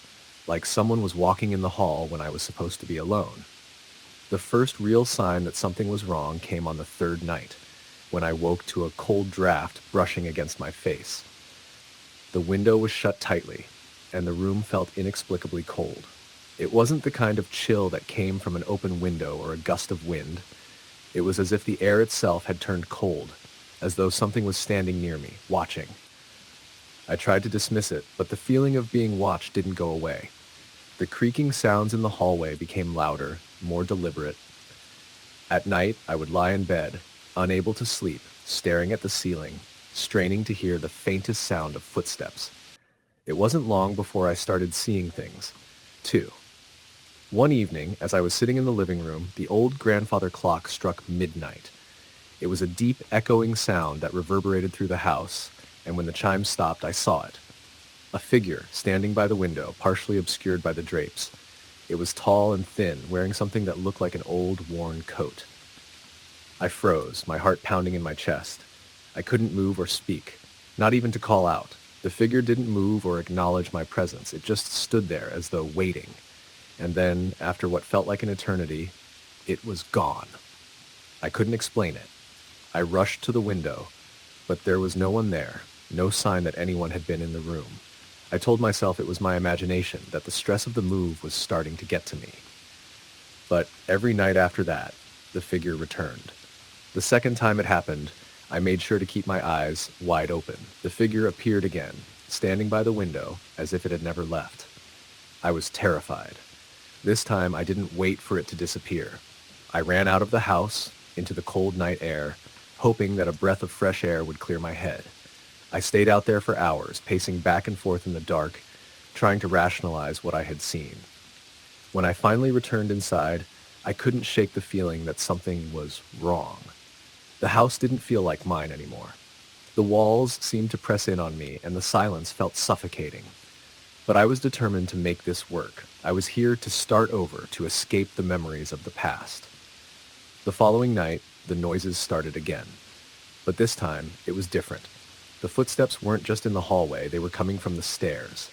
B: like someone was walking in the hall when I was supposed to be alone. The first real sign that something was wrong came on the third night, when I woke to a cold draft brushing against my face. The window was shut tightly, and the room felt inexplicably cold. It wasn't the kind of chill that came from an open window or a gust of wind. It was as if the air itself had turned cold, as though something was standing near me, watching. I tried to dismiss it, but the feeling of being watched didn't go away. The creaking sounds in the hallway became louder, more deliberate. At night, I would lie in bed, unable to sleep, staring at the ceiling, straining to hear the faintest sound of footsteps. It wasn't long before I started seeing things, too. One evening, as I was sitting in the living room, the old grandfather clock struck midnight. It was a deep, echoing sound that reverberated through the house, and when the chimes stopped, I saw it. A figure standing by the window, partially obscured by the drapes. It was tall and thin, wearing something that looked like an old, worn coat. I froze, my heart pounding in my chest. I couldn't move or speak, not even to call out. The figure didn't move or acknowledge my presence. It just stood there as though waiting. And then, after what felt like an eternity, it was gone. I couldn't explain it. I rushed to the window, but there was no one there, no sign that anyone had been in the room. I told myself it was my imagination, that the stress of the move was starting to get to me. But every night after that, the figure returned. The second time it happened, I made sure to keep my eyes wide open. The figure appeared again, standing by the window, as if it had never left. I was terrified. This time, I didn't wait for it to disappear. I ran out of the house, into the cold night air, hoping that a breath of fresh air would clear my head. I stayed out there for hours, pacing back and forth in the dark, trying to rationalize what I had seen. When I finally returned inside, I couldn't shake the feeling that something was wrong. The house didn't feel like mine anymore. The walls seemed to press in on me, and the silence felt suffocating. But I was determined to make this work. I was here to start over, to escape the memories of the past. The following night, the noises started again. But this time, it was different. The footsteps weren't just in the hallway, they were coming from the stairs.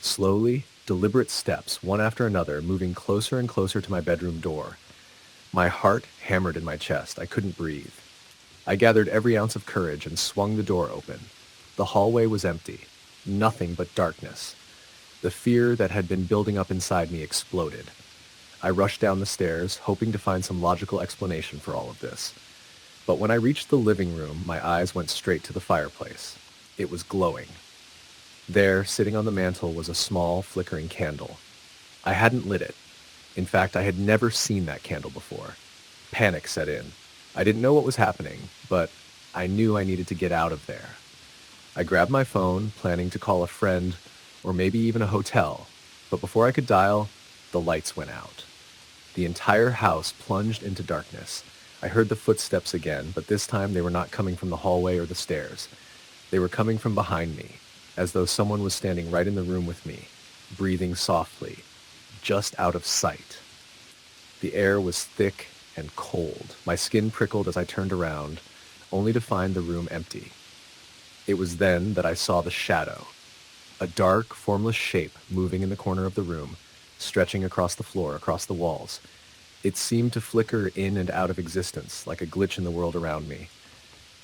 B: Slowly, deliberate steps, one after another, moving closer and closer to my bedroom door. My heart hammered in my chest. I couldn't breathe. I gathered every ounce of courage and swung the door open. The hallway was empty. Nothing but darkness. The fear that had been building up inside me exploded. I rushed down the stairs, hoping to find some logical explanation for all of this. But when I reached the living room, my eyes went straight to the fireplace. It was glowing. There, sitting on the mantel, was a small, flickering candle. I hadn't lit it. In fact, I had never seen that candle before. Panic set in. I didn't know what was happening, but I knew I needed to get out of there. I grabbed my phone, planning to call a friend or maybe even a hotel, but before I could dial, the lights went out. The entire house plunged into darkness. I heard the footsteps again, but this time they were not coming from the hallway or the stairs. They were coming from behind me. as though someone was standing right in the room with me, breathing softly, just out of sight. The air was thick and cold. My skin prickled as I turned around, only to find the room empty. It was then that I saw the shadow, a dark, formless shape moving in the corner of the room, stretching across the floor, across the walls. It seemed to flicker in and out of existence, like a glitch in the world around me.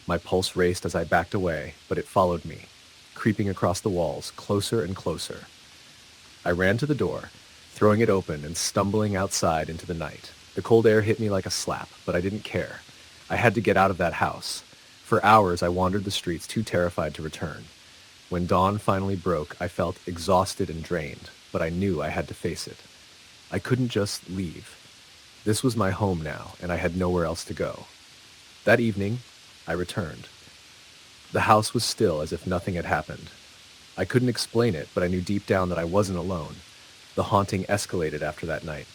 B: My pulse raced as I backed away, but it followed me, creeping across the walls, closer and closer. I ran to the door, throwing it open and stumbling outside into the night. The cold air hit me like a slap, but I didn't care. I had to get out of that house. For hours I wandered the streets, too terrified to return. When dawn finally broke, I felt exhausted and drained, but I knew I had to face it. I couldn't just leave. This was my home now, and I had nowhere else to go. That evening, I returned. The house was still as if nothing had happened. I couldn't explain it, but I knew deep down that I wasn't alone. The haunting escalated after that night.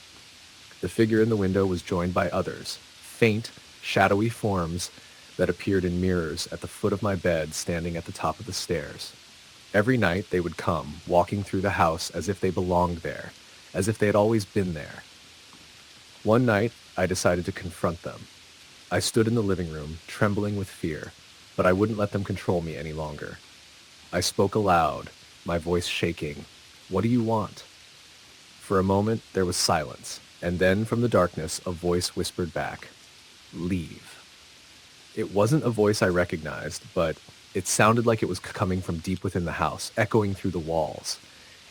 B: The figure in the window was joined by others, faint, shadowy forms that appeared in mirrors at the foot of my bed, standing at the top of the stairs. Every night they would come, walking through the house as if they belonged there, as if they had always been there. One night, I decided to confront them. I stood in the living room, trembling with fear, but I wouldn't let them control me any longer. I spoke aloud, my voice shaking. "What do you want?" For a moment, there was silence, and then from the darkness, a voice whispered back, "Leave." It wasn't a voice I recognized, but it sounded like it was coming from deep within the house, echoing through the walls.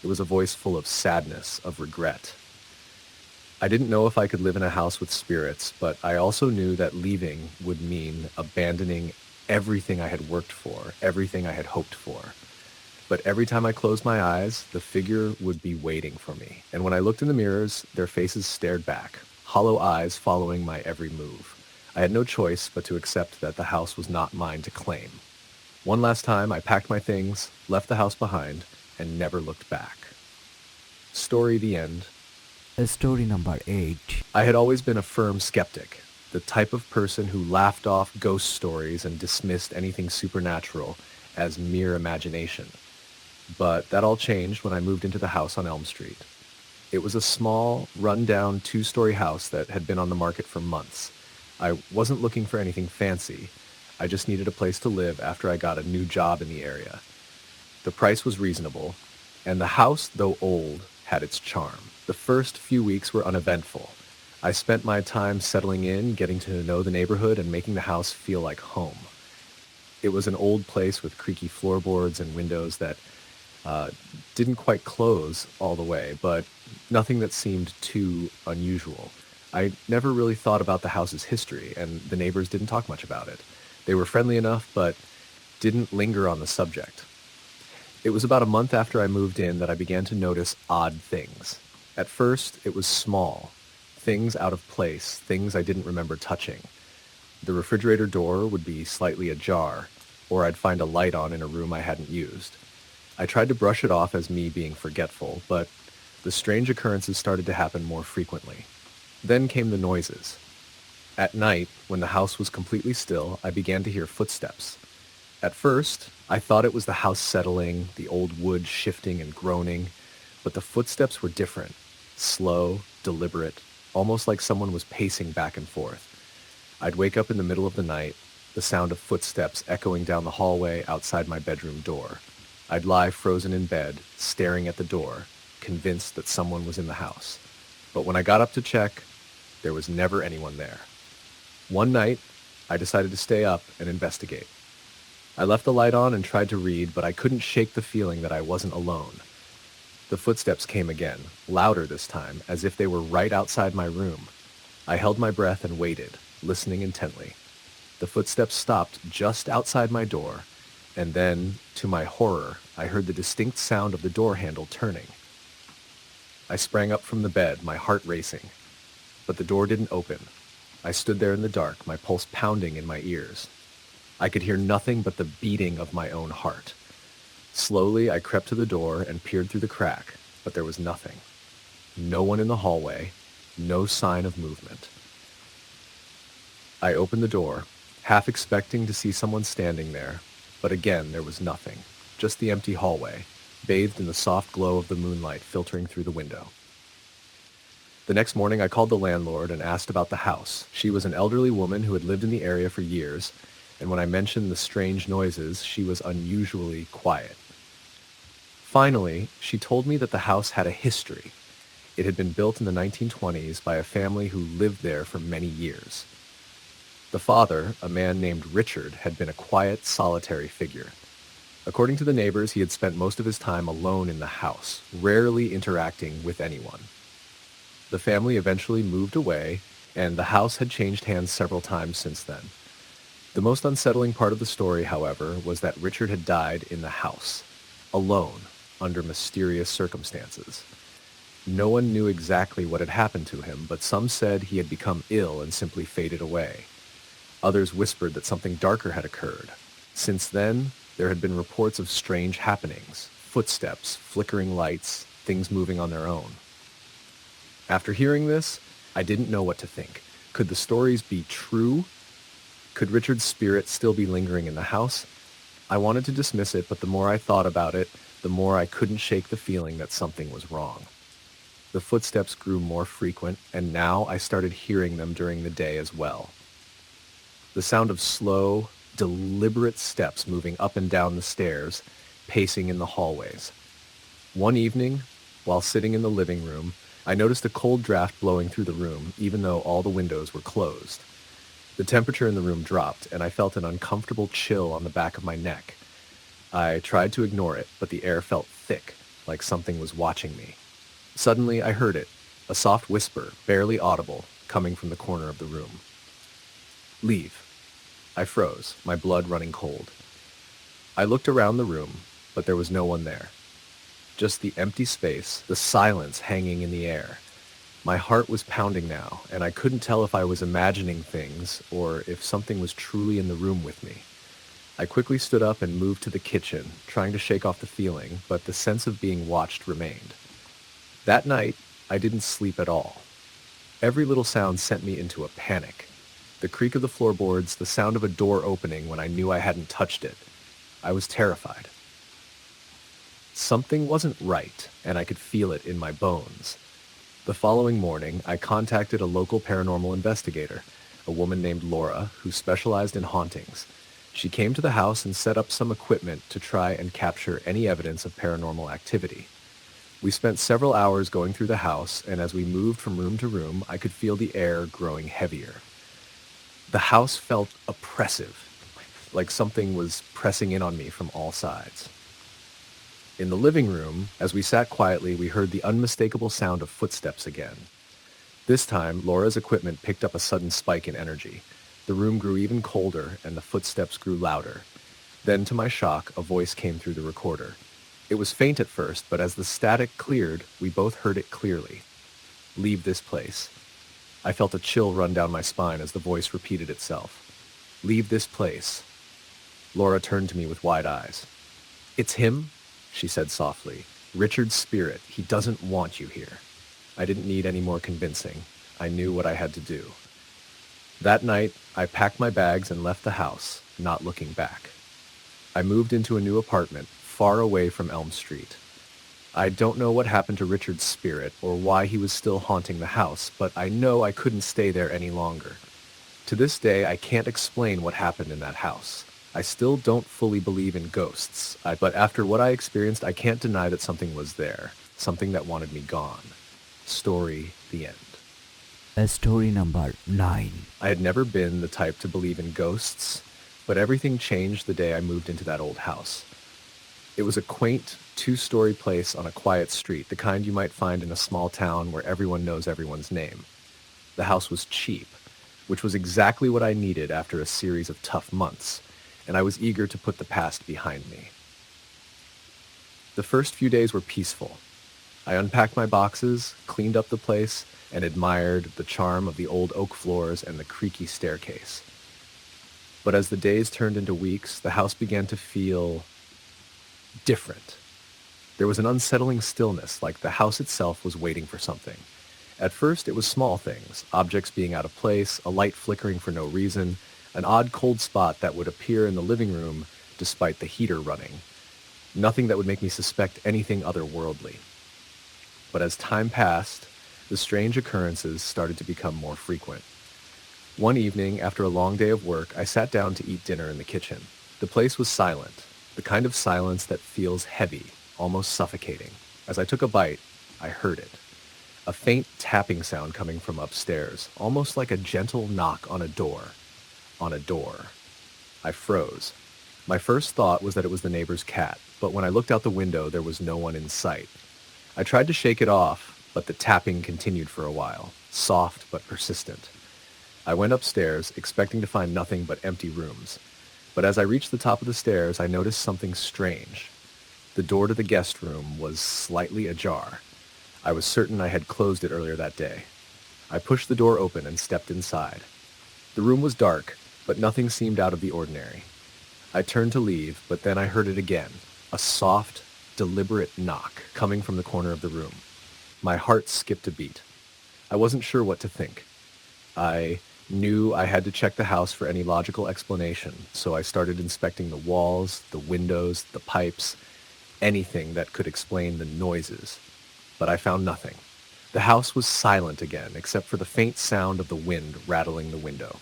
B: It was a voice full of sadness, of regret. I didn't know if I could live in a house with spirits, but I also knew that leaving would mean abandoning everything I had worked for, everything I had hoped for. But every time I closed my eyes, the figure would be waiting for me. And when I looked in the mirrors, their faces stared back, hollow eyes following my every move. I had no choice but to accept that the house was not mine to claim. One last time, I packed my things, left the house behind, and never looked back. Story the end.
A: Story number 8.
B: I had always been a firm skeptic, the type of person who laughed off ghost stories and dismissed anything supernatural as mere imagination. But that all changed when I moved into the house on Elm Street. It was a small, run-down 2-story house that had been on the market for months. I wasn't looking for anything fancy. I just needed a place to live after I got a new job in the area. The price was reasonable, and the house, though old, had its charm. The first few weeks were uneventful. I spent my time settling in, getting to know the neighborhood, and making the house feel like home. It was an old place with creaky floorboards and windows that didn't quite close all the way, but nothing that seemed too unusual. I never really thought about the house's history, and the neighbors didn't talk much about it. They were friendly enough, but didn't linger on the subject. It was about a month after I moved in that I began to notice odd things. At first, it was small, things out of place, things I didn't remember touching. The refrigerator door would be slightly ajar, or I'd find a light on in a room I hadn't used. I tried to brush it off as me being forgetful, but the strange occurrences started to happen more frequently. Then came the noises. At night, when the house was completely still, I began to hear footsteps. At first, I thought it was the house settling, the old wood shifting and groaning, but the footsteps were different, slow, deliberate, almost like someone was pacing back and forth. I'd wake up in the middle of the night, the sound of footsteps echoing down the hallway outside my bedroom door. I'd lie frozen in bed, staring at the door, convinced that someone was in the house. But when I got up to check, there was never anyone there. One night, I decided to stay up and investigate. I left the light on and tried to read, but I couldn't shake the feeling that I wasn't alone. The footsteps came again, louder this time, as if they were right outside my room. I held my breath and waited, listening intently. The footsteps stopped just outside my door, and then, to my horror, I heard the distinct sound of the door handle turning. I sprang up from the bed, my heart racing. But the door didn't open. I stood there in the dark, my pulse pounding in my ears. I could hear nothing but the beating of my own heart. Slowly, I crept to the door and peered through the crack, but there was nothing. No one in the hallway, no sign of movement. I opened the door, half expecting to see someone standing there, but again there was nothing. just the empty hallway, bathed in the soft glow of the moonlight filtering through the window. The next morning, I called the landlord and asked about the house. She was an elderly woman who had lived in the area for years, and when I mentioned the strange noises, she was unusually quiet. Finally, she told me that the house had a history. It had been built in the 1920s by a family who lived there for many years. The father, a man named Richard, had been a quiet, solitary figure. According to the neighbors, he had spent most of his time alone in the house, rarely interacting with anyone. The family eventually moved away, and the house had changed hands several times since then. The most unsettling part of the story, however, was that Richard had died in the house, alone, under mysterious circumstances. No one knew exactly what had happened to him, but some said he had become ill and simply faded away. Others whispered that something darker had occurred. Since then, there had been reports of strange happenings, footsteps, flickering lights, things moving on their own. After hearing this, I didn't know what to think. Could the stories be true? Could Richard's spirit still be lingering in the house? I wanted to dismiss it, but the more I thought about it, the more I couldn't shake the feeling that something was wrong. The footsteps grew more frequent, and now I started hearing them during the day as well. The sound of slow, deliberate steps moving up and down the stairs, pacing in the hallways. One evening, while sitting in the living room, I noticed a cold draft blowing through the room, even though all the windows were closed. The temperature in the room dropped, and I felt an uncomfortable chill on the back of my neck. I tried to ignore it, but the air felt thick, like something was watching me. Suddenly, I heard it, a soft whisper, barely audible, coming from the corner of the room. "Leave." I froze, my blood running cold. I looked around the room, but there was no one there. Just the empty space, the silence hanging in the air. My heart was pounding now, and I couldn't tell if I was imagining things or if something was truly in the room with me. I quickly stood up and moved to the kitchen, trying to shake off the feeling, but the sense of being watched remained. That night, I didn't sleep at all. Every little sound sent me into a panic. The creak of the floorboards, the sound of a door opening when I knew I hadn't touched it. I was terrified. Something wasn't right, and I could feel it in my bones. The following morning, I contacted a local paranormal investigator, a woman named Laura, who specialized in hauntings. She came to the house and set up some equipment to try and capture any evidence of paranormal activity. We spent several hours going through the house, and as we moved from room to room, I could feel the air growing heavier. The house felt oppressive, like something was pressing in on me from all sides. In the living room, as we sat quietly, we heard the unmistakable sound of footsteps again. This time, Laura's equipment picked up a sudden spike in energy. The room grew even colder, and the footsteps grew louder. Then, to my shock, a voice came through the recorder. It was faint at first, but as the static cleared, we both heard it clearly. "Leave this place." I felt a chill run down my spine as the voice repeated itself. "Leave this place." Laura turned to me with wide eyes. "It's him," she said softly. "Richard's spirit. He doesn't want you here." I didn't need any more convincing. I knew what I had to do. That night, I packed my bags and left the house, not looking back. I moved into a new apartment, far away from Elm Street. I don't know what happened to Richard's spirit or why he was still haunting the house, but I know I couldn't stay there any longer. To this day, I can't explain what happened in that house. I still don't fully believe in ghosts, but after what I experienced, I can't deny that something was there, something that wanted me gone. Story, the end.
A: Story number 9.
B: I had never been the type to believe in ghosts, but everything changed the day I moved into that old house. It was a quaint, 2-story place on a quiet street, the kind you might find in a small town where everyone knows everyone's name. The house was cheap, which was exactly what I needed after a series of tough months, and I was eager to put the past behind me. The first few days were peaceful. I unpacked my boxes, cleaned up the place, and admired the charm of the old oak floors and the creaky staircase. But as the days turned into weeks, the house began to feel different. There was an unsettling stillness, like the house itself was waiting for something. At first, it was small things, objects being out of place, a light flickering for no reason, an odd cold spot that would appear in the living room despite the heater running. Nothing that would make me suspect anything otherworldly. But as time passed, the strange occurrences started to become more frequent. One evening, after a long day of work, I sat down to eat dinner in the kitchen. The place was silent, the kind of silence that feels heavy, almost suffocating. As I took a bite, I heard it. A faint tapping sound coming from upstairs, almost like a gentle knock on a door. On a door. I froze. My first thought was that it was the neighbor's cat, but when I looked out the window, there was no one in sight. I tried to shake it off, but the tapping continued for a while, soft but persistent. I went upstairs, expecting to find nothing but empty rooms. But as I reached the top of the stairs, I noticed something strange. The door to the guest room was slightly ajar. I was certain I had closed it earlier that day. I pushed the door open and stepped inside. The room was dark, but nothing seemed out of the ordinary. I turned to leave, but then I heard it again, a soft, deliberate knock coming from the corner of the room. My heart skipped a beat. I wasn't sure what to think. I knew I had to check the house for any logical explanation, so I started inspecting the walls, the windows, the pipes, anything that could explain the noises. But I found nothing. The house was silent again, except for the faint sound of the wind rattling the window.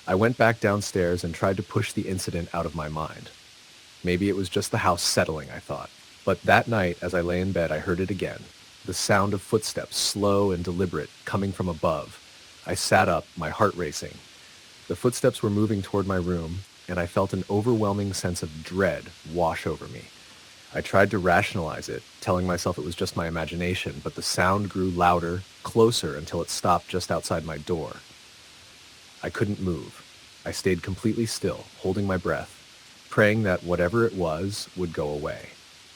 B: I went back downstairs and tried to push the incident out of my mind. Maybe it was just the house settling, I thought. But that night, as I lay in bed, I heard it again. The sound of footsteps, slow and deliberate, coming from above. I sat up, my heart racing. The footsteps were moving toward my room, and I felt an overwhelming sense of dread wash over me. I tried to rationalize it, telling myself it was just my imagination, but the sound grew louder, closer, until it stopped just outside my door. I couldn't move. I stayed completely still, holding my breath, praying that whatever it was would go away.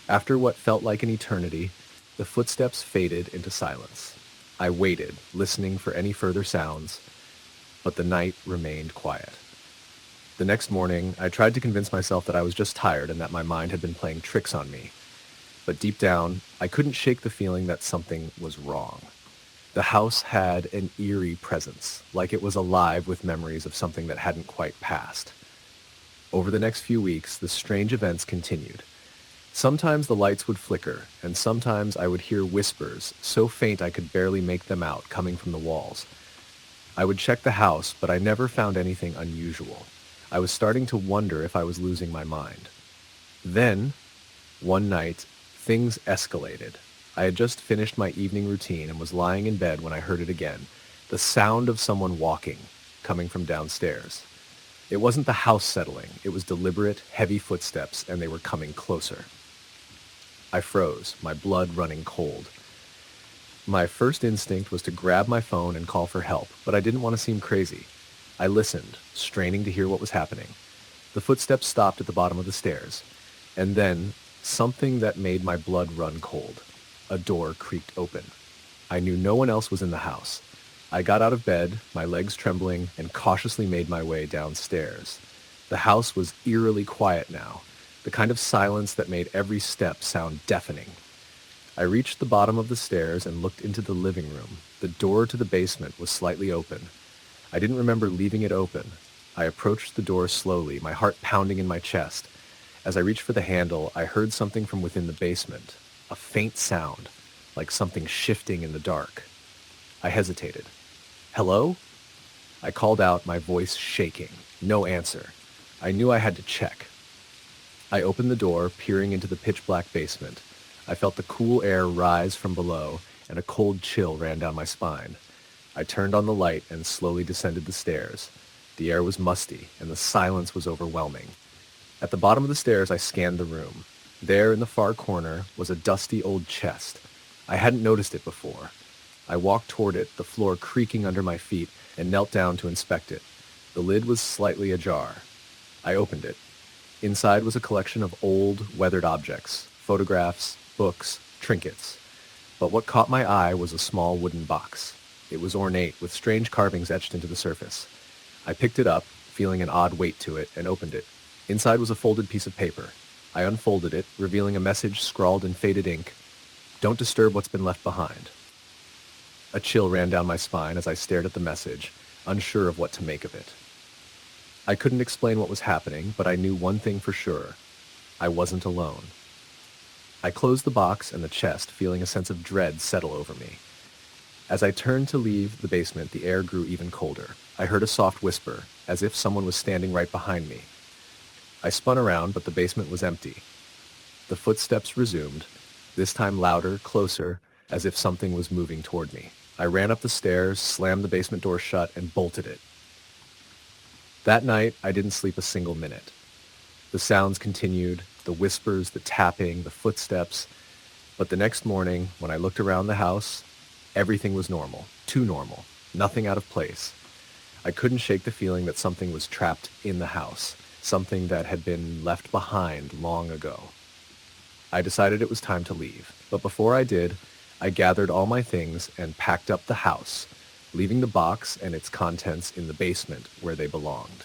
B: After what felt like an eternity, the footsteps faded into silence. I waited, listening for any further sounds, but the night remained quiet. The next morning, I tried to convince myself that I was just tired and that my mind had been playing tricks on me. But deep down, I couldn't shake the feeling that something was wrong. The house had an eerie presence, like it was alive with memories of something that hadn't quite passed. Over the next few weeks, the strange events continued. Sometimes the lights would flicker, and sometimes I would hear whispers, so faint I could barely make them out, coming from the walls. I would check the house, but I never found anything unusual. I was starting to wonder if I was losing my mind. Then, one night, things escalated. I had just finished my evening routine and was lying in bed when I heard it again, the sound of someone walking, coming from downstairs. It wasn't the house settling, it was deliberate, heavy footsteps, and they were coming closer. I froze, my blood running cold. My first instinct was to grab my phone and call for help, but I didn't want to seem crazy. I listened, straining to hear what was happening. The footsteps stopped at the bottom of the stairs, and then something that made my blood run cold. A door creaked open. I knew no one else was in the house. I got out of bed, my legs trembling, and cautiously made my way downstairs. The house was eerily quiet now, the kind of silence that made every step sound deafening. I reached the bottom of the stairs and looked into the living room. The door to the basement was slightly open. I didn't remember leaving it open. I approached the door slowly, my heart pounding in my chest. As I reached for the handle, I heard something from within the basement. A faint sound, like something shifting in the dark. I hesitated. "Hello?" I called out, my voice shaking. No answer. I knew I had to check. I opened the door, peering into the pitch-black basement. I felt the cool air rise from below, and a cold chill ran down my spine. I turned on the light and slowly descended the stairs. The air was musty, and the silence was overwhelming. At the bottom of the stairs, I scanned the room. There in the far corner was a dusty old chest. I hadn't noticed it before. I walked toward it, the floor creaking under my feet, and knelt down to inspect it. The lid was slightly ajar. I opened it. Inside was a collection of old, weathered objects, photographs, books, trinkets. But what caught my eye was a small wooden box. It was ornate, with strange carvings etched into the surface. I picked it up, feeling an odd weight to it, and opened it. Inside was a folded piece of paper. I unfolded it, revealing a message scrawled in faded ink. "Don't disturb what's been left behind." A chill ran down my spine as I stared at the message, unsure of what to make of it. I couldn't explain what was happening, but I knew one thing for sure. I wasn't alone. I closed the box and the chest, feeling a sense of dread settle over me. As I turned to leave the basement, the air grew even colder. I heard a soft whisper, as if someone was standing right behind me. I spun around, but the basement was empty. The footsteps resumed, this time louder, closer, as if something was moving toward me. I ran up the stairs, slammed the basement door shut, and bolted it. That night, I didn't sleep a single minute. The sounds continued, the whispers, the tapping, the footsteps. But the next morning, when I looked around the house, everything was normal, too normal, nothing out of place. I couldn't shake the feeling that something was trapped in the house, something that had been left behind long ago. I decided it was time to leave, but before I did, I gathered all my things and packed up the house, leaving the box and its contents in the basement where they belonged.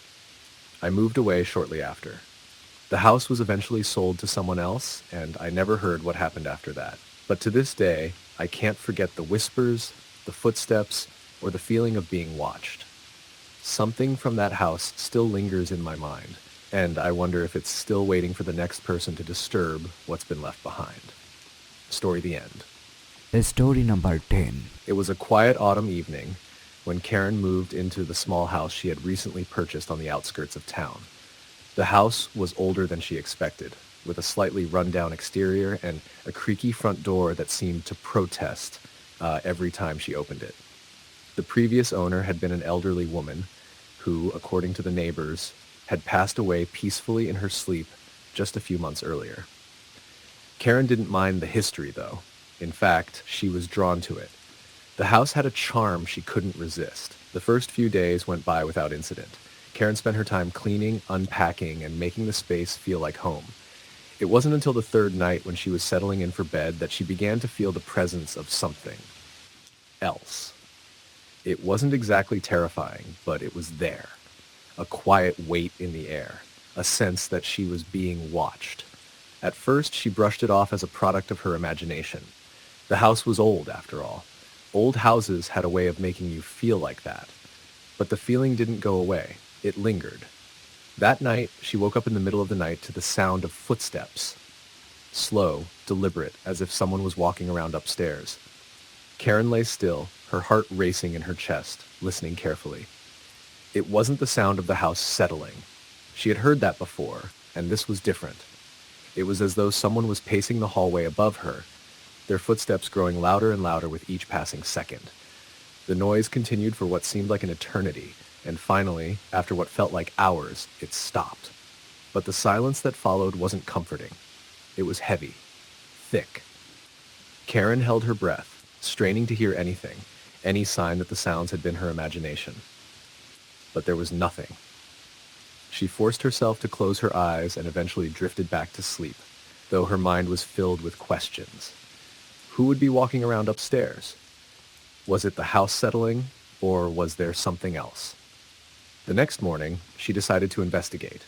B: I moved away shortly after. The house was eventually sold to someone else, and I never heard what happened after that. But to this day, I can't forget the whispers, the footsteps, or the feeling of being watched. Something from that house still lingers in my mind, and I wonder if it's still waiting for the next person to disturb what's been left behind. Story the end.
A: Story number 10.
B: It was a quiet autumn evening when Karen moved into the small house she had recently purchased on the outskirts of town. The house was older than she expected, with a slightly run-down exterior and a creaky front door that seemed to protest every time she opened it. The previous owner had been an elderly woman who, according to the neighbors, had passed away peacefully in her sleep just a few months earlier. Karen didn't mind the history, though. In fact, she was drawn to it. The house had a charm she couldn't resist. The first few days went by without incident. Karen spent her time cleaning, unpacking, and making the space feel like home. It wasn't until the third night when she was settling in for bed that she began to feel the presence of something else. It wasn't exactly terrifying, but it was there. A quiet weight in the air, a sense that she was being watched. At first, she brushed it off as a product of her imagination. The house was old, after all. Old houses had a way of making you feel like that. But the feeling didn't go away. It lingered. That night, she woke up in the middle of the night to the sound of footsteps. Slow, deliberate, as if someone was walking around upstairs. Karen lay still, her heart racing in her chest, listening carefully. It wasn't the sound of the house settling. She had heard that before, and this was different. It was as though someone was pacing the hallway above her, their footsteps growing louder and louder with each passing second. The noise continued for what seemed like an eternity, and finally, after what felt like hours, it stopped. But the silence that followed wasn't comforting. It was heavy, thick. Karen held her breath, straining to hear anything, any sign that the sounds had been her imagination. But there was nothing. She forced herself to close her eyes and eventually drifted back to sleep, though her mind was filled with questions. Who would be walking around upstairs? Was it the house settling, or was there something else? The next morning, she decided to investigate.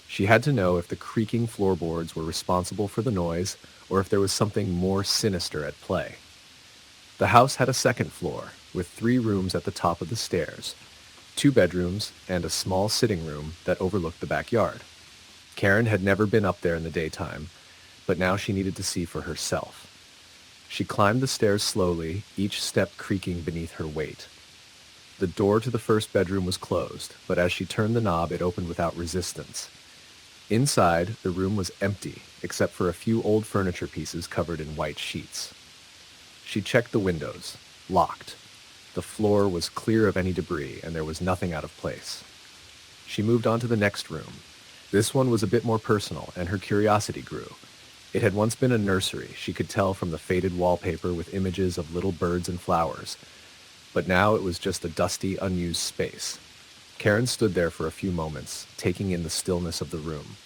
B: She had to know if the creaking floorboards were responsible for the noise, or if there was something more sinister at play. The house had a second floor, with 3 rooms at the top of the stairs, 2 bedrooms, and a small sitting room that overlooked the backyard. Karen had never been up there in the daytime, but now she needed to see for herself. She climbed the stairs slowly, each step creaking beneath her weight. The door to the first bedroom was closed, but as she turned the knob, it opened without resistance. Inside, the room was empty, except for a few old furniture pieces covered in white sheets. She checked the windows, locked. The floor was clear of any debris, and there was nothing out of place. She moved on to the next room. This one was a bit more personal, and her curiosity grew. It had once been a nursery, she could tell from the faded wallpaper with images of little birds and flowers. But now it was just a dusty, unused space. Karen stood there for a few moments, taking in the stillness of the room.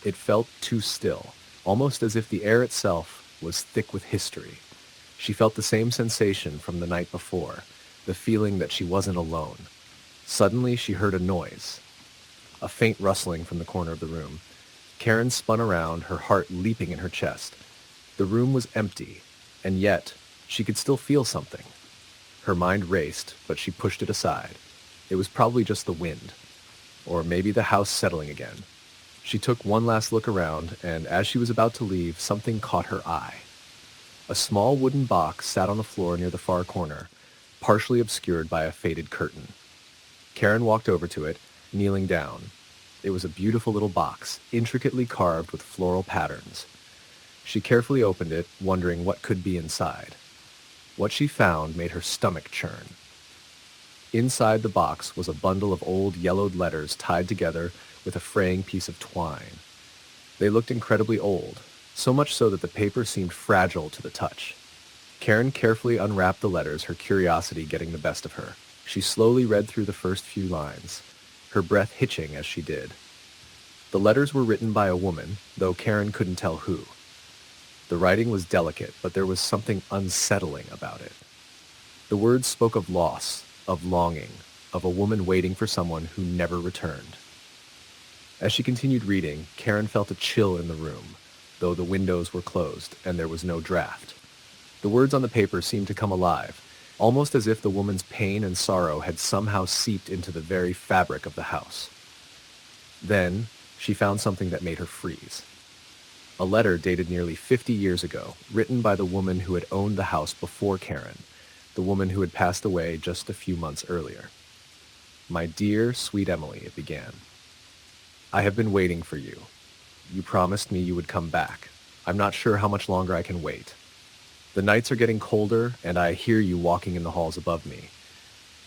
B: It felt too still, almost as if the air itself was thick with history. She felt the same sensation from the night before, the feeling that she wasn't alone. Suddenly, she heard a noise, a faint rustling from the corner of the room. Karen spun around, her heart leaping in her chest. The room was empty, and yet she could still feel something. Her mind raced, but she pushed it aside. It was probably just the wind, or maybe the house settling again. She took one last look around, and as she was about to leave, something caught her eye. A small wooden box sat on the floor near the far corner, partially obscured by a faded curtain. Karen walked over to it, kneeling down. It was a beautiful little box, intricately carved with floral patterns. She carefully opened it, wondering what could be inside. What she found made her stomach churn. Inside the box was a bundle of old yellowed letters tied together with a fraying piece of twine. They looked incredibly old, so much so that the paper seemed fragile to the touch. Karen carefully unwrapped the letters, her curiosity getting the best of her. She slowly read through the first few lines, her breath hitching as she did. The letters were written by a woman, though Karen couldn't tell who. The writing was delicate, but there was something unsettling about it. The words spoke of loss, of longing, of a woman waiting for someone who never returned. As she continued reading, Karen felt a chill in the room, though the windows were closed and there was no draft. The words on the paper seemed to come alive, almost as if the woman's pain and sorrow had somehow seeped into the very fabric of the house. Then, she found something that made her freeze. A letter dated nearly 50 years ago, written by the woman who had owned the house before Karen, the woman who had passed away just a few months earlier. "My dear, sweet Emily," it began. "I have been waiting for you. You promised me you would come back. I'm not sure how much longer I can wait. The nights are getting colder, and I hear you walking in the halls above me.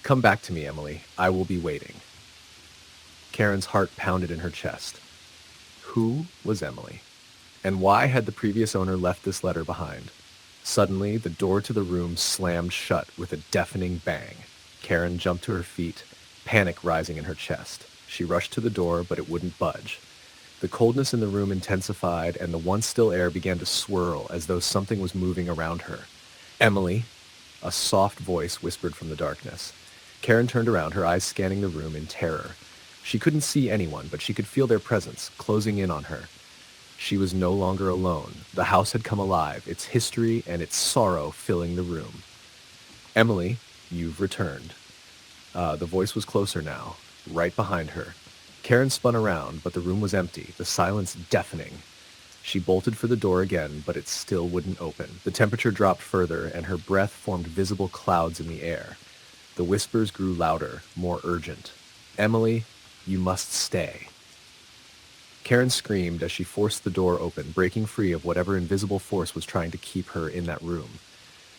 B: Come back to me, Emily. I will be waiting." Karen's heart pounded in her chest. Who was Emily? And why had the previous owner left this letter behind? Suddenly, the door to the room slammed shut with a deafening bang. Karen jumped to her feet, panic rising in her chest. She rushed to the door, but it wouldn't budge. The coldness in the room intensified, and the once still air began to swirl as though something was moving around her. "Emily," a soft voice whispered from the darkness. Karen turned around, her eyes scanning the room in terror. She couldn't see anyone, but she could feel their presence, closing in on her. She was no longer alone. The house had come alive, its history and its sorrow filling the room. "Emily, you've returned." The voice was closer now, right behind her. Karen spun around, but the room was empty, the silence deafening. She bolted for the door again, but it still wouldn't open. The temperature dropped further, and her breath formed visible clouds in the air. The whispers grew louder, more urgent. "Emily, you must stay." Karen screamed as she forced the door open, breaking free of whatever invisible force was trying to keep her in that room.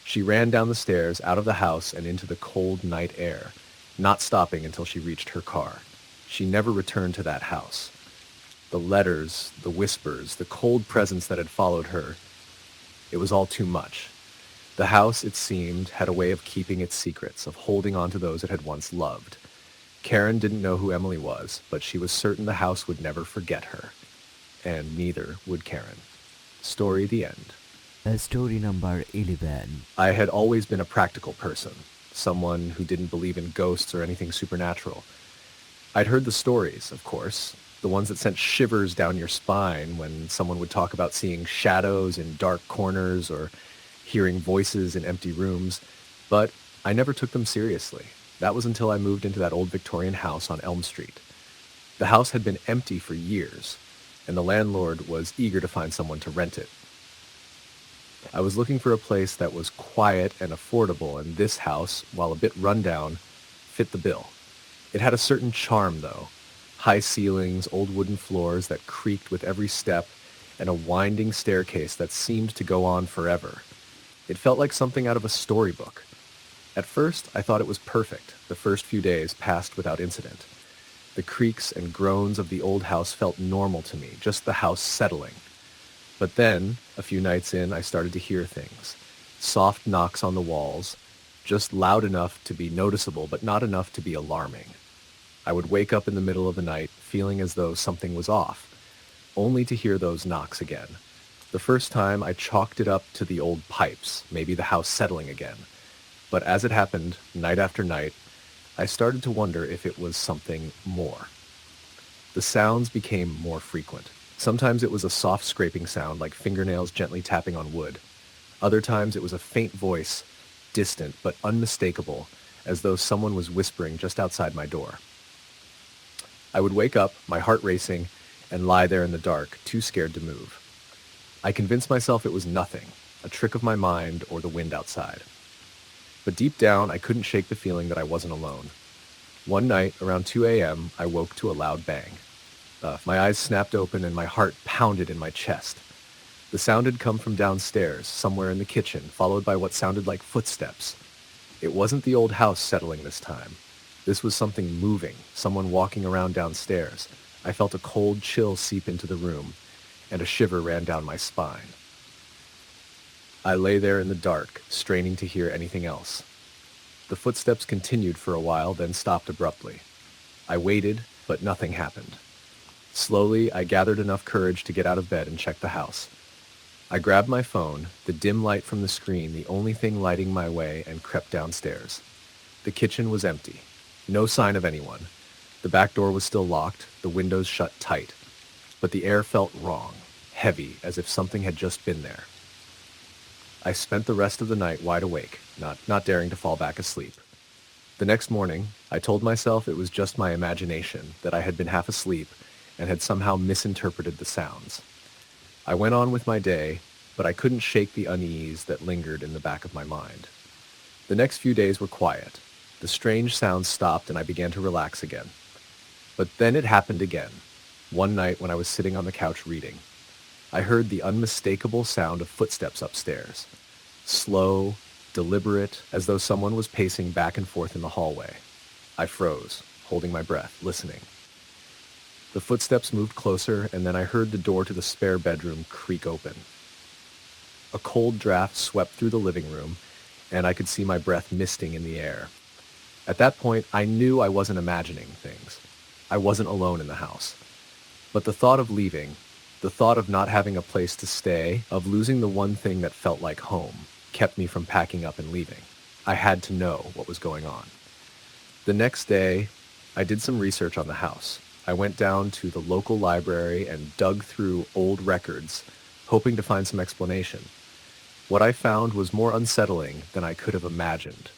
B: She ran down the stairs, out of the house, and into the cold night air, not stopping until she reached her car. She never returned to that house. The letters, the whispers, the cold presence that had followed her, it was all too much. The house, it seemed, had a way of keeping its secrets, of holding on to those it had once loved. Karen didn't know who Emily was, but she was certain the house would never forget her. And neither would Karen. Story the end.
A: Story number 11.
B: I had always been a practical person, someone who didn't believe in ghosts or anything supernatural. I'd heard the stories, of course, the ones that sent shivers down your spine when someone would talk about seeing shadows in dark corners or hearing voices in empty rooms, but I never took them seriously. That was until I moved into that old Victorian house on Elm Street. The house had been empty for years, and the landlord was eager to find someone to rent it. I was looking for a place that was quiet and affordable, and this house, while a bit rundown, fit the bill. It had a certain charm, though. High ceilings, old wooden floors that creaked with every step, and a winding staircase that seemed to go on forever. It felt like something out of a storybook. At first, I thought it was perfect. The first few days passed without incident. The creaks and groans of the old house felt normal to me, just the house settling. But then, a few nights in, I started to hear things. Soft knocks on the walls, just loud enough to be noticeable, but not enough to be alarming. I would wake up in the middle of the night, feeling as though something was off, only to hear those knocks again. The first time, I chalked it up to the old pipes, maybe the house settling again. But as it happened, night after night, I started to wonder if it was something more. The sounds became more frequent. Sometimes it was a soft scraping sound, like fingernails gently tapping on wood. Other times it was a faint voice, distant but unmistakable, as though someone was whispering just outside my door. I would wake up, my heart racing, and lie there in the dark, too scared to move. I convinced myself it was nothing, a trick of my mind or the wind outside. But deep down, I couldn't shake the feeling that I wasn't alone. One night, around 2 a.m., I woke to a loud bang. My eyes snapped open and my heart pounded in my chest. The sound had come from downstairs, somewhere in the kitchen, followed by what sounded like footsteps. It wasn't the old house settling this time. This was something moving, someone walking around downstairs. I felt a cold chill seep into the room, and a shiver ran down my spine. I lay there in the dark, straining to hear anything else. The footsteps continued for a while, then stopped abruptly. I waited, but nothing happened. Slowly, I gathered enough courage to get out of bed and check the house. I grabbed my phone, the dim light from the screen the only thing lighting my way, and crept downstairs. The kitchen was empty. No sign of anyone. The back door was still locked, the windows shut tight. But the air felt wrong, heavy, as if something had just been there. I spent the rest of the night wide awake, not daring to fall back asleep. The next morning, I told myself it was just my imagination, that I had been half asleep and had somehow misinterpreted the sounds. I went on with my day, but I couldn't shake the unease that lingered in the back of my mind. The next few days were quiet. The strange sounds stopped and I began to relax again. But then it happened again, one night when I was sitting on the couch reading. I heard the unmistakable sound of footsteps upstairs. Slow, deliberate, as though someone was pacing back and forth in the hallway. I froze, holding my breath, listening. The footsteps moved closer, and then I heard the door to the spare bedroom creak open. A cold draft swept through the living room, and I could see my breath misting in the air. At that point, I knew I wasn't imagining things. I wasn't alone in the house. But the thought of leaving, the thought of not having a place to stay, of losing the one thing that felt like home, kept me from packing up and leaving. I had to know what was going on. The next day, I did some research on the house. I went down to the local library and dug through old records, hoping to find some explanation. What I found was more unsettling than I could have imagined.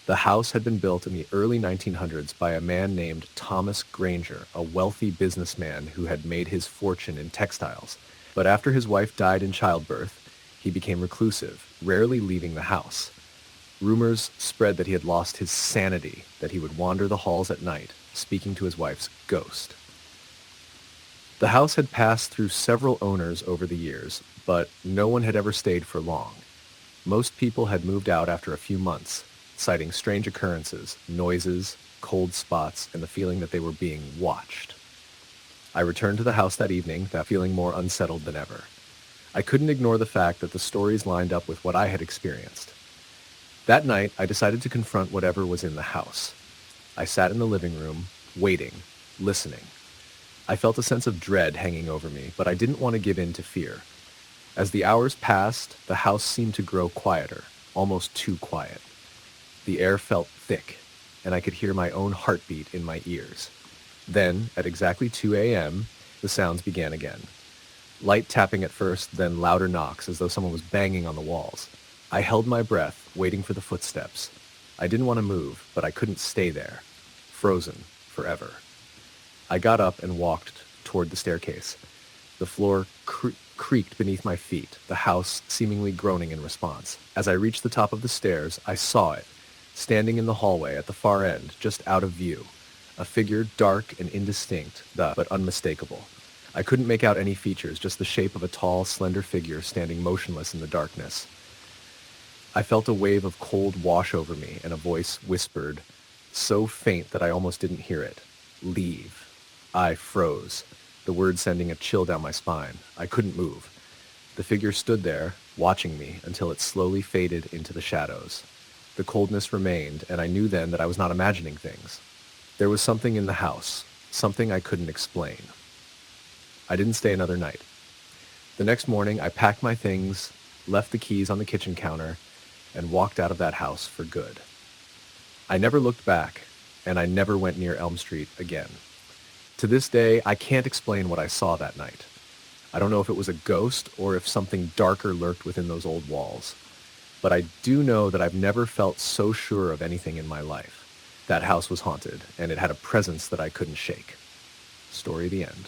B: The house had been built in the early 1900s by a man named Thomas Granger, a wealthy businessman who had made his fortune in textiles. But after his wife died in childbirth, he became reclusive, rarely leaving the house. Rumors spread that he had lost his sanity, that he would wander the halls at night, speaking to his wife's ghost. The house had passed through several owners over the years, but no one had ever stayed for long. Most people had moved out after a few months, citing strange occurrences, noises, cold spots, and the feeling that they were being watched. I returned to the house that evening, that feeling more unsettled than ever. I couldn't ignore the fact that the stories lined up with what I had experienced. That night, I decided to confront whatever was in the house. I sat in the living room, waiting, listening. I felt a sense of dread hanging over me, but I didn't want to give in to fear. As the hours passed, the house seemed to grow quieter, almost too quiet. The air felt thick, and I could hear my own heartbeat in my ears. Then, at exactly 2 a.m., the sounds began again. Light tapping at first, then louder knocks as though someone was banging on the walls. I held my breath, waiting for the footsteps. I didn't want to move, but I couldn't stay there, frozen forever. I got up and walked toward the staircase. The floor creaked beneath my feet, the house seemingly groaning in response. As I reached the top of the stairs, I saw it, standing in the hallway at the far end, just out of view. A figure dark and indistinct, but unmistakable. I couldn't make out any features, just the shape of a tall, slender figure standing motionless in the darkness. I felt a wave of cold wash over me, and a voice whispered, so faint that I almost didn't hear it, "Leave." I froze, the word sending a chill down my spine. I couldn't move. The figure stood there, watching me, until it slowly faded into the shadows. The coldness remained, and I knew then that I was not imagining things. There was something in the house, something I couldn't explain. I didn't stay another night. The next morning, I packed my things, left the keys on the kitchen counter, and walked out of that house for good. I never looked back, and I never went near Elm Street again. To this day, I can't explain what I saw that night. I don't know if it was a ghost or if something darker lurked within those old walls. But I do know that I've never felt so sure of anything in my life. That house was haunted, and it had a presence that I couldn't shake. Story the end.